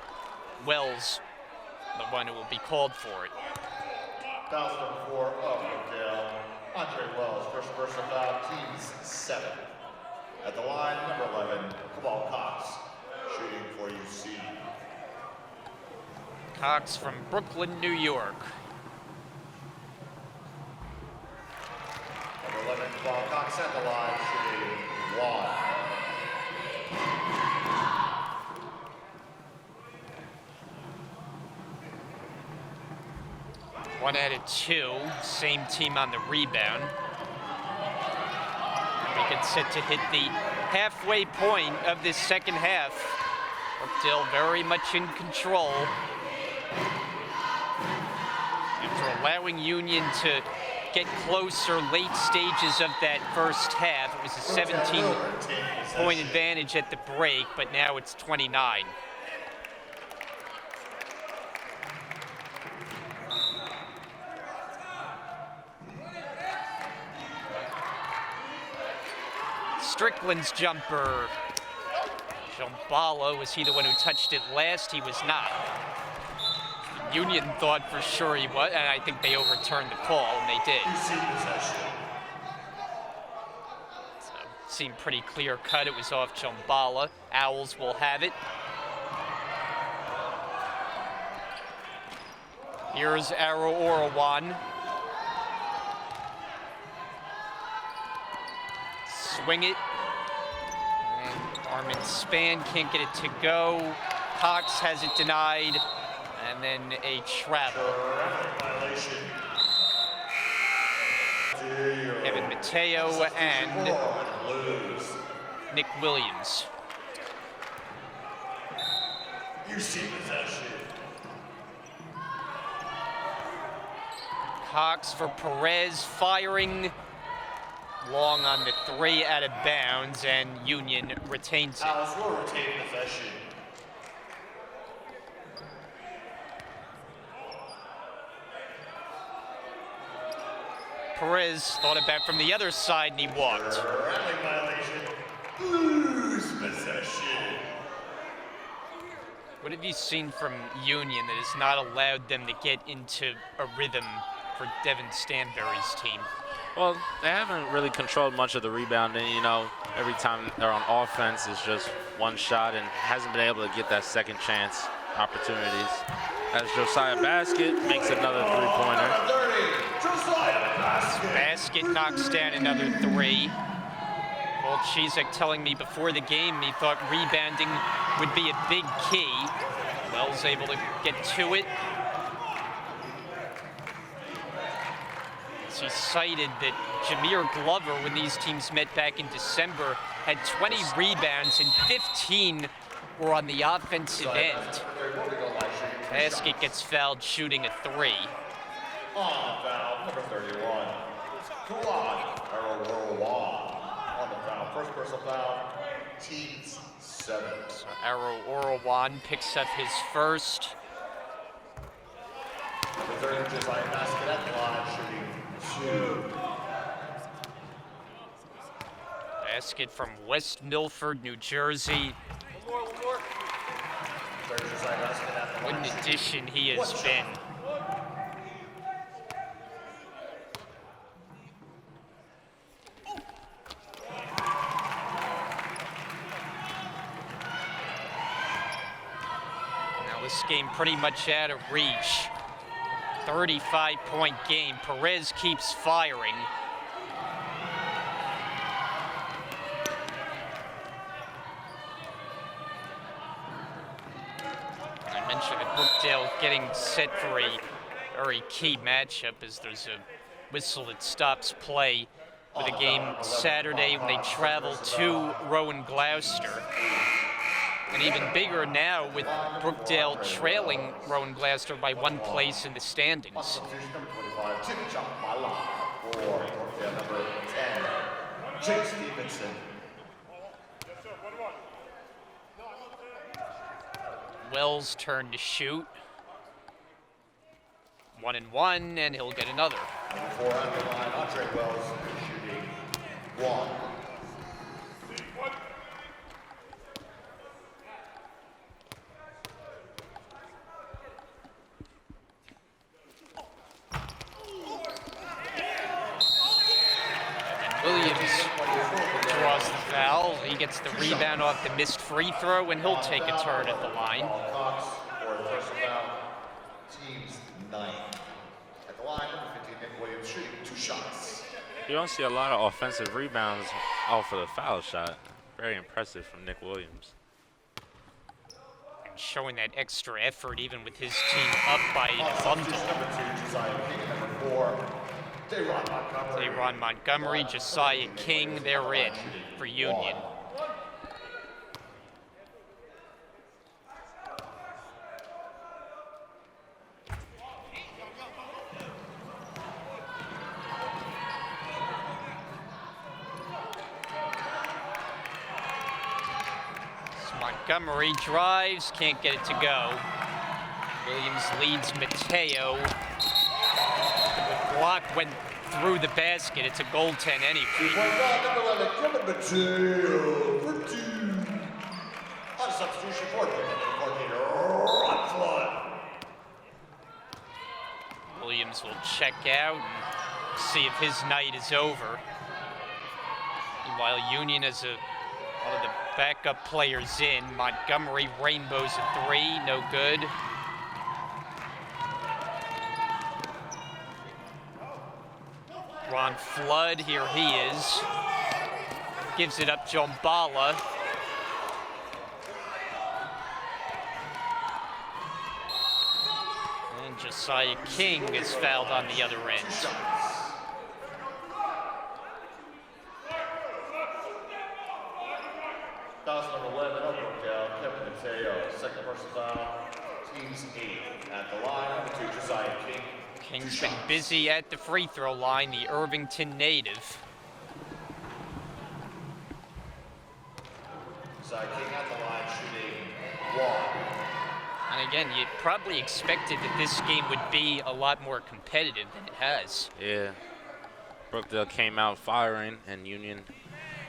Wells, the one who will be called for it. Foul number 4 of Brookdale, Andre Wells, first person foul, teams 7. At the line, number 11, Kamal Cox, shooting for UC. Cox from Brooklyn, New York. Number 11, Kamal Cox at the line, shooting 1. One out of 2, same team on the rebound. We get set to hit the halfway point of this second half. Brookdale very much in control. After allowing Union to get closer late stages of that first half, it was a 17-point advantage at the break, but now it's 29. Strickland's jumper. Jombala, was he the one who touched it last? He was not. Union thought for sure he was, and I think they overturned the call, and they did. So, seemed pretty clear cut. It was off Jombala. Owls will have it. Here's Arawarwan. Swing it. And Armin Span can't get it to go. Cox has it denied. And then a travel. Kevin Mateo and Nick Williams. You see possession. Cox for Perez, firing long on the 3 out of bounds, and Union retains it. Alice will retain possession. Perez thought about from the other side, and he walked. Rallying violation. Lose possession. What have you seen from Union that has not allowed them to get into a rhythm for Devin Stanberry's team? Well, they haven't really controlled much of the rebounding. You know, every time they're on offense, it's just one shot and hasn't been able to get that second chance opportunities. As Josiah Basket makes another three-pointer. Basket knocks down another 3. Well, Chizek telling me before the game he thought rebounding would be a big key. Wells able to get to it. He cited that Jameer Glover, when these teams met back in December, had 20 rebounds and 15 were on the offensive end. Basket gets fouled shooting a 3. On foul, number 31. Fuad Arawarwan. foul. First personal foul, teams 7. So Arrow Orowan picks up his first. The third Josiah basket at the line, shooting 2. Basket from West Milford, New Jersey. Third Josiah basket at the What line. an addition he has been. Now this game pretty much out of reach. 35-point game. Perez keeps firing. I mentioned that Brookdale getting set for a very key matchup as there's a whistle that stops play with a game Saturday when they travel to Rowan Gloucester. And even bigger now with Brookdale trailing Rowan Gloucester by 1 place in the standings. Substitution number 25, Tim Chapala. For Brookdale, number 10, Jake Stevenson. Wells' turn to shoot. 1 and 1, and he'll get another. Number 4 on the line, Andre Wells, shooting 1. Williams draws the foul. He gets the rebound off the missed free throw, and he'll take a turn at the line. Cox for the first foul, teams 9. At the line, number 15, Nick Williams, shooting 2 shots. You don't see a lot of offensive rebounds off of the foul shot. Very impressive from Nick Williams. And showing that extra effort even with his team up by a bundle. Number 2, Josiah King, and number 4, Dayron Montgomery. Dayron Montgomery, Josiah King, they're in for Union. Montgomery drives, can't get it to go. Williams leads Mateo. The block went through the basket. It's a goaltend anyway. Number 11, Kevin Mateo for 2. On substitution for coordinator Ron Flood. Williams will check out and see if his night is over. Meanwhile, Union has one of the backup players in. Montgomery rainbows a 3, no good. Ron Flood, here he is. Gives it up, Jombala. And Josiah King is fouled on the other end. Foul number 11, Brookdale, Kevin Mateo. Second personal foul, teams 8. At the line, number 2, Josiah King. King's been busy at the free throw line, the Irvington native. Josiah King at the line, shooting 1. And again, you probably expected that this game would be a lot more competitive than it has. Yeah. Brookdale came out firing, and Union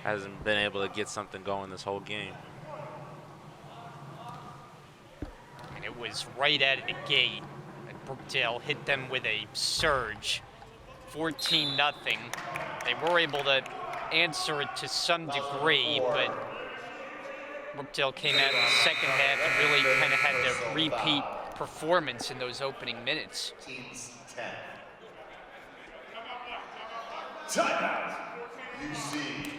hasn't been able to get something going this whole game. And it was right out of the gate. Brookdale hit them with a surge, 14-0. They were able to answer it to some degree, but Brookdale came out in the second half and really kind of had the repeat performance in those opening minutes. Teams 10. Timeout, UC.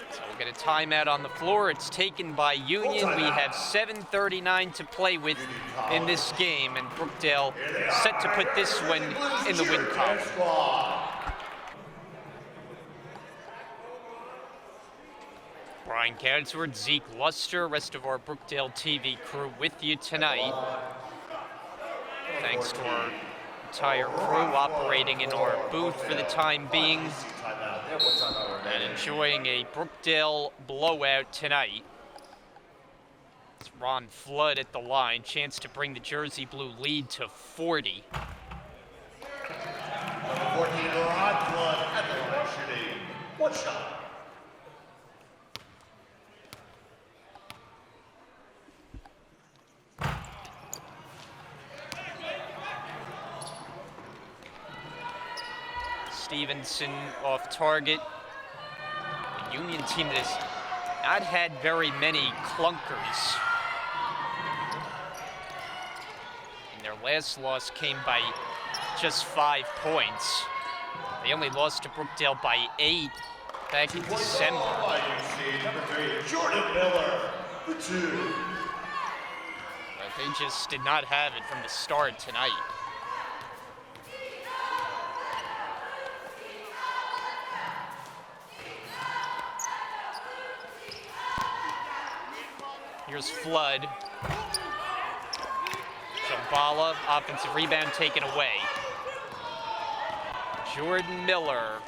So we'll get a timeout on the floor. It's taken by Union. We have 7:39 to play with in this game, and Brookdale set to put this one in the win column. Brian Gadsworth, Zeke Luster, rest of our Brookdale TV crew with you tonight. Thanks to our entire crew operating in our booth for the time being Timeout there. One timeout and remaining. enjoying a Brookdale blowout tonight. It's Ron Flood at the line, chance to bring the Jersey Blue lead to 40. Number 14, Ron Flood at the line shooting one shot. Stevenson off target. A Union team that has not had very many clunkers. And their last loss came by just 5 points. They only lost to Brookdale by 8 back in December. Number 3, Jordan Miller for 2. But they just did not have it from the start tonight. Here's Flood. Shambhala, offensive rebound taken away. Jordan Miller,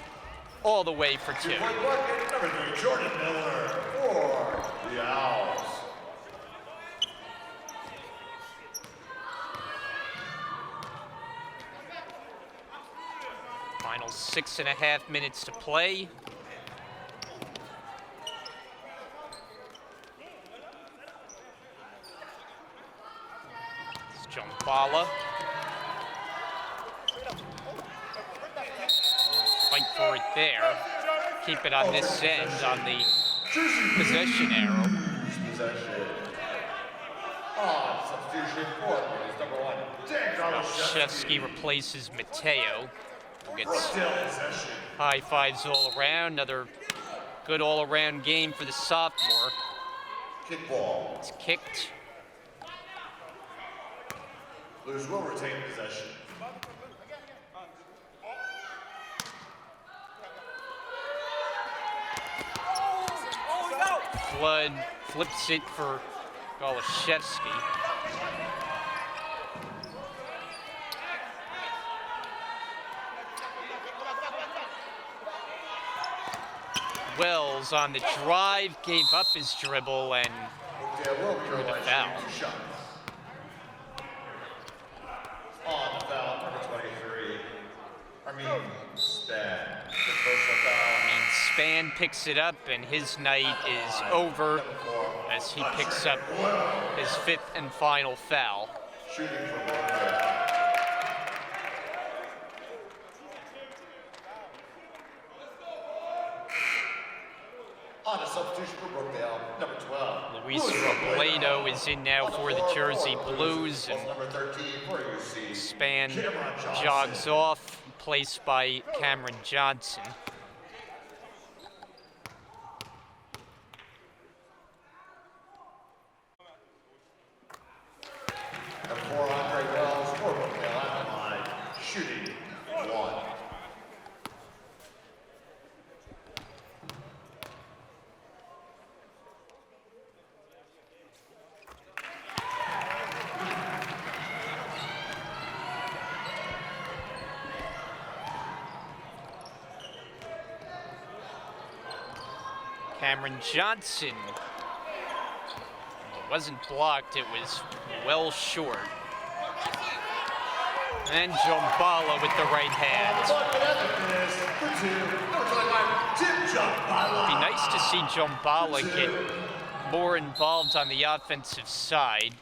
all the way for 2. Number 3, Jordan Miller for the Owls. Final 6.5 minutes to play. Shambhala. Fight for it there. Keep it on this end on the possession arrow. Possession. On substitution for number 1, Dan Shevsky replaces Mateo, who gets Brookdale possession. high fives all around. Another good all-around game for the sophomore. Kickball. It's kicked. Blues will retain possession. Flood flips it for Golashevsky. Wells on the drive, gave up his dribble and Brookdale will drew the realize foul. 2 shots. On the foul, number 23, Armin Span. The personal foul. I mean, Span picks it up and his night is over as he picks up his 5th and final foul. Shooting for Brookdale. On a substitution for Brookdale, number 12. Luis Robledo is in now for the Jersey Blues, and Number 13 for UC. Span Cameron Johnson. jogs off, replaced by Cameron Johnson. Number 4, Andre Wells for Brookdale at the line, shooting 1. Cameron Johnson. It wasn't blocked, it was well short. And Jombala with the right hand. Be nice to see Jombala get more involved on the offensive side.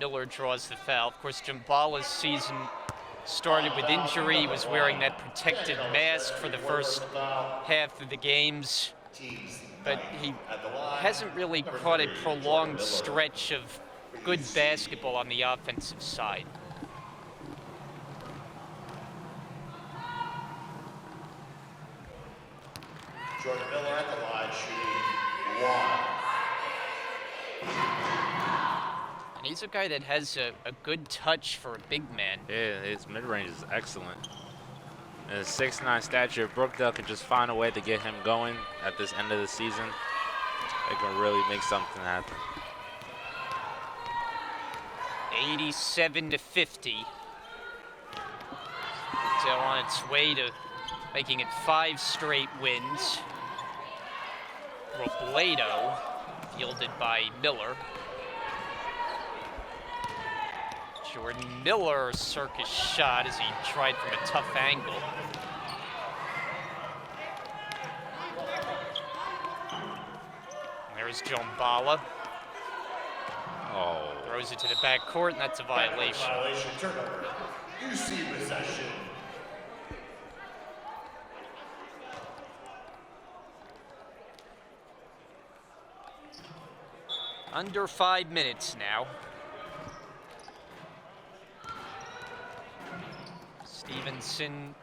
Miller draws the foul. Of course, Jombala's season started with injury. He was wearing that protected mask for the first half of the games. But he hasn't really caught a prolonged stretch of good basketball on the offensive side. Jordan Miller at the line, shooting 1. And he's a guy that has a good touch for a big man. Yeah, his mid-range is excellent. And his 6'9" stature, Brookdale can just find a way to get him going at this end of the season. They can really make something happen. 87-50. Brookdale on its way to making it 5 straight wins. Robledo, fielded by Miller. Jordan Miller, circus shot as he tried from a tough angle. There's Jombala. Oh. Throws it to the back court, and that's a violation. Violation, turnover. UC possession. Under 5 minutes now. Stevenson,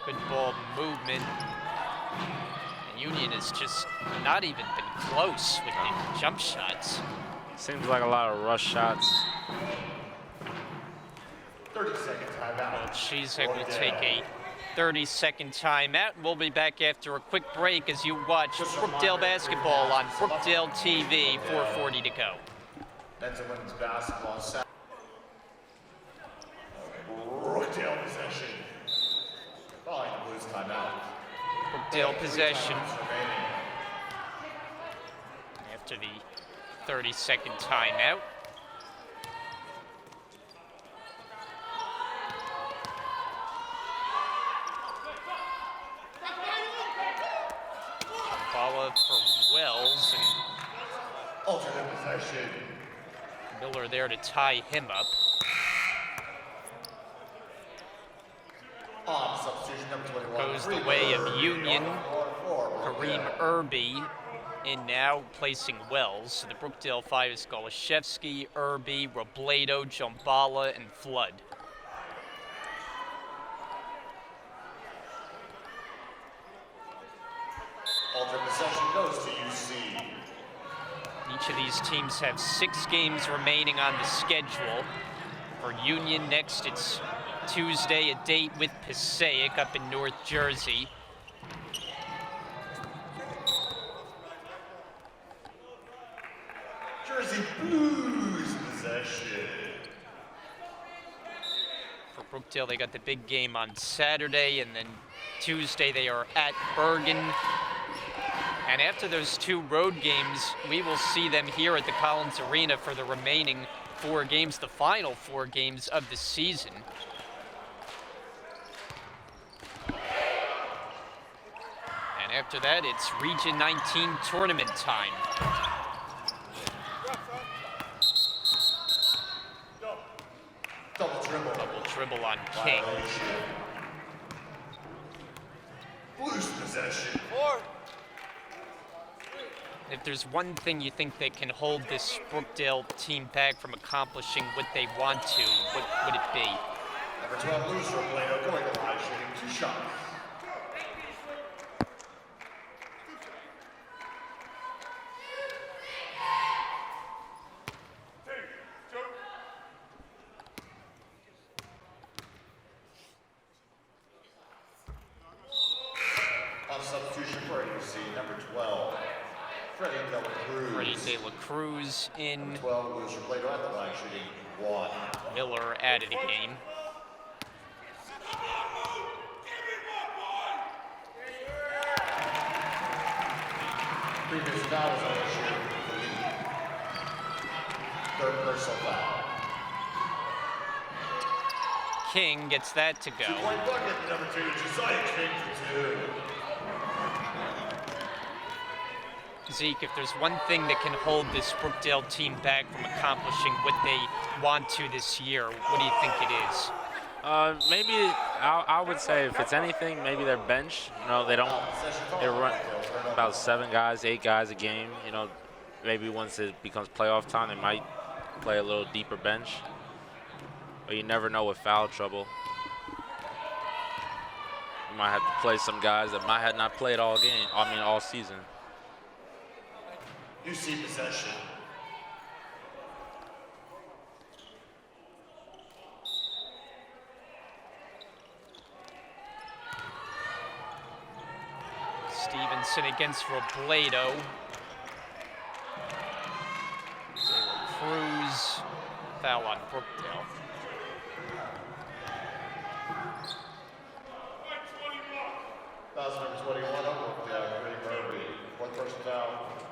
good ball movement. And Union has just not even been close with the jump shots. Seems like a lot of rush shots. 30-second timeout. Well, Cheesehead will take a 30-second timeout, and we'll be back after a quick break as you watch Brookdale basketball on Brookdale TV. 4:40 to go. Men's and women's basketball Saturday. Brookdale possession. Following the Blues timeout. Brookdale possession Remaining. after the 30-second timeout. Balla for Wells, and Alternate possession. Miller there to tie him up. On substitution number 21. Goes the way of Union. Kareem Irby in now, placing Wells. So the Brookdale 5 is Golashevsky, Irby, Robledo, Jombala, and Flood. Alternate possession goes to UC. Each of these teams have 6 games remaining on the schedule. For Union next, it's Tuesday, a date with Passaic up in North Jersey. Jersey Blues possession. For Brookdale, they got the big game on Saturday, and then Tuesday they are at Bergen. And after those 2 road games, we will see them here at the Collins Arena for the remaining 4 games, the final 4 games of the season. And after that, it's Region 19 tournament time. Double dribble. Double dribble on King. Violation. Blues possession. If there's one thing you think that can hold this Brookdale team back from accomplishing what they want to, what would it be? Number 12, Blues from Plano, going to the line, shooting 2 shots. On substitution for UC, number 12, Freddie De La Cruz. Freddie De La Cruz in. 12, Blues from Plano at the line, shooting 1. Miller added a game. Previous foul was on the shooting for the lead. 3rd personal foul. King gets that to go. 2-point bucket, number 2, Josiah King for 2. Zeke, if there's one thing that can hold this Brookdale team back from accomplishing what they want to this year, what do you think it is? Maybe I would say if it's anything, maybe their bench. You know, they run about 7 guys, 8 guys a game. You know, maybe once it becomes playoff time, they might play a little deeper bench. But you never know with foul trouble. You might have to play some guys that might have not played all season. UC possession. Stevenson against Robledo. Cruz, foul on Brookdale. Foul number 21 on Brookdale, Grady Herbie. Fourth personal foul,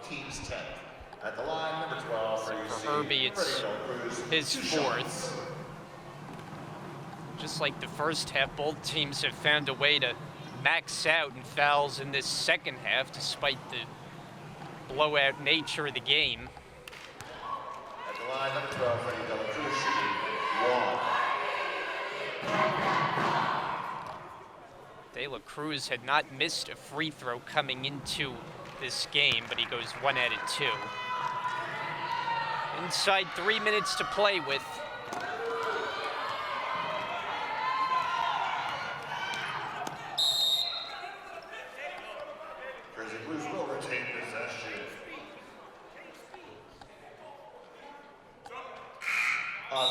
team's 10th. At the line, number 12 for UC. For Herbie, it's his fourth. Just like the first half, both teams have found a way to max out in fouls in this second half, despite the blowout nature of the game. At the line, number 12 for De La Cruz shooting 1. De La Cruz had not missed a free throw coming into this game, but he goes 1 out of 2. Inside 3 minutes to play with. Jersey Blues will retain possession.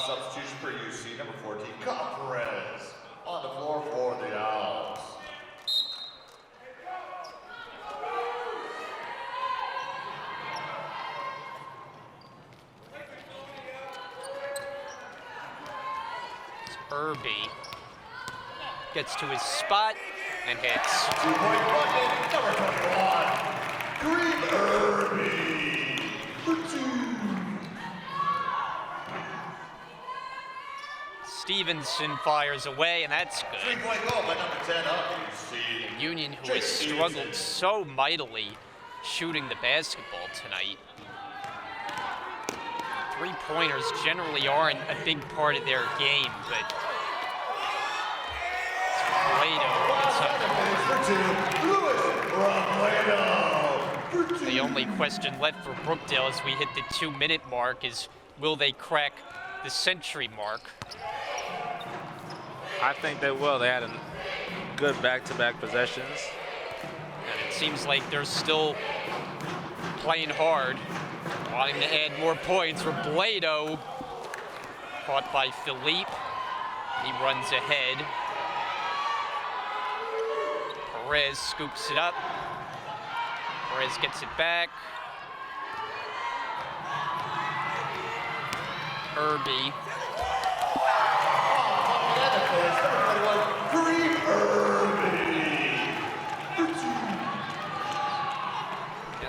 Substitution for UC, number 14, Perez. On the floor for the Owls. Herbie gets to his spot and hits. 2-point bucket, number 21, Green Herbie for 2. Stevenson fires away, and that's good. 3-point goal by number 10 up UC. Union, who has struggled so mightily shooting the basketball tonight. Three-pointers generally aren't a big part of their game, but Plato gets up. The only question left for Brookdale as we hit the 2-minute mark is, will they crack the century mark? I think they will. They had a good back-to-back possessions. And it seems like they're still playing hard, wanting to add more points. Robledo, caught by Philippe. He runs ahead. Perez scoops it up. Perez gets it back. Herbie.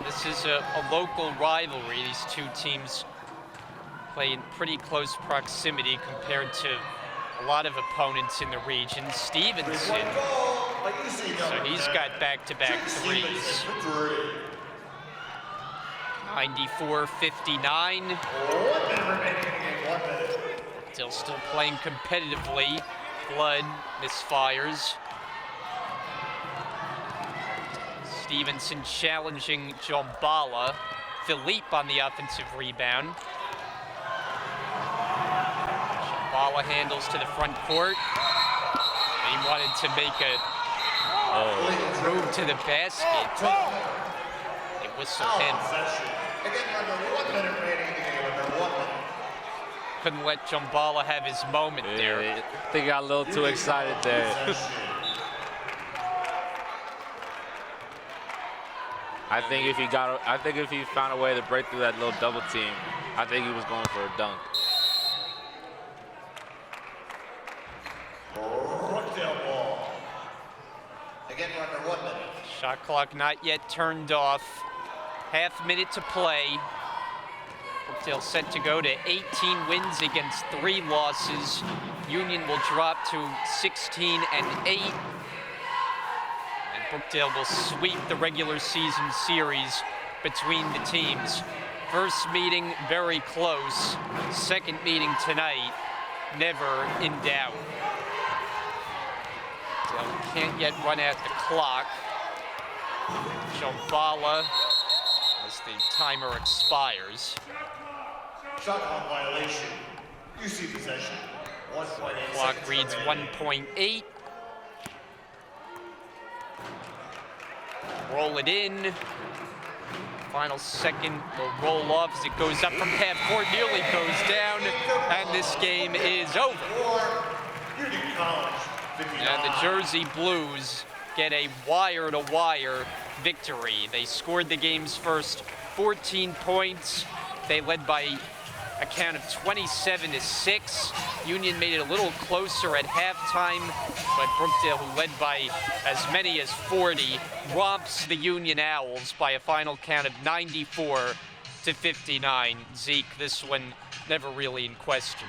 This is a local rivalry. These two teams play in pretty close proximity compared to a lot of opponents in the region. Stevenson, so he's got back-to-back threes. 94-59. Still playing competitively. Blood misfires. Stevenson challenging Jombala. Philippe on the offensive rebound. Jombala handles to the front court. He wanted to make a move to the basket, but they whistled him. Couldn't let Jombala have his moment there. I think he got a little too excited there. I think if he found a way to break through that little double team, I think he was going for a dunk. Brookdale ball. Again, we're under 1 minute. Shot clock not yet turned off. Half minute to play. Brookdale set to go to 18 wins against 3 losses. Union will drop to 16-8. Brookdale will sweep the regular season series between the teams. First meeting, very close. Second meeting tonight, never in doubt. So can't yet run out the clock. Jombala as the timer expires. Shot clock violation. UC possession. 1.8. Clock reads 1.8. Roll it in. Final second will roll off as it goes up from half court, nearly goes down, and this game is over. And the Jersey Blues get a wire-to-wire victory. They scored the game's first 14 points. They led by a count of 27-6. Union made it a little closer at halftime, but Brookdale, who led by as many as 40, romps the Union Owls by a final count of 94-59. Zeke, this one never really in question.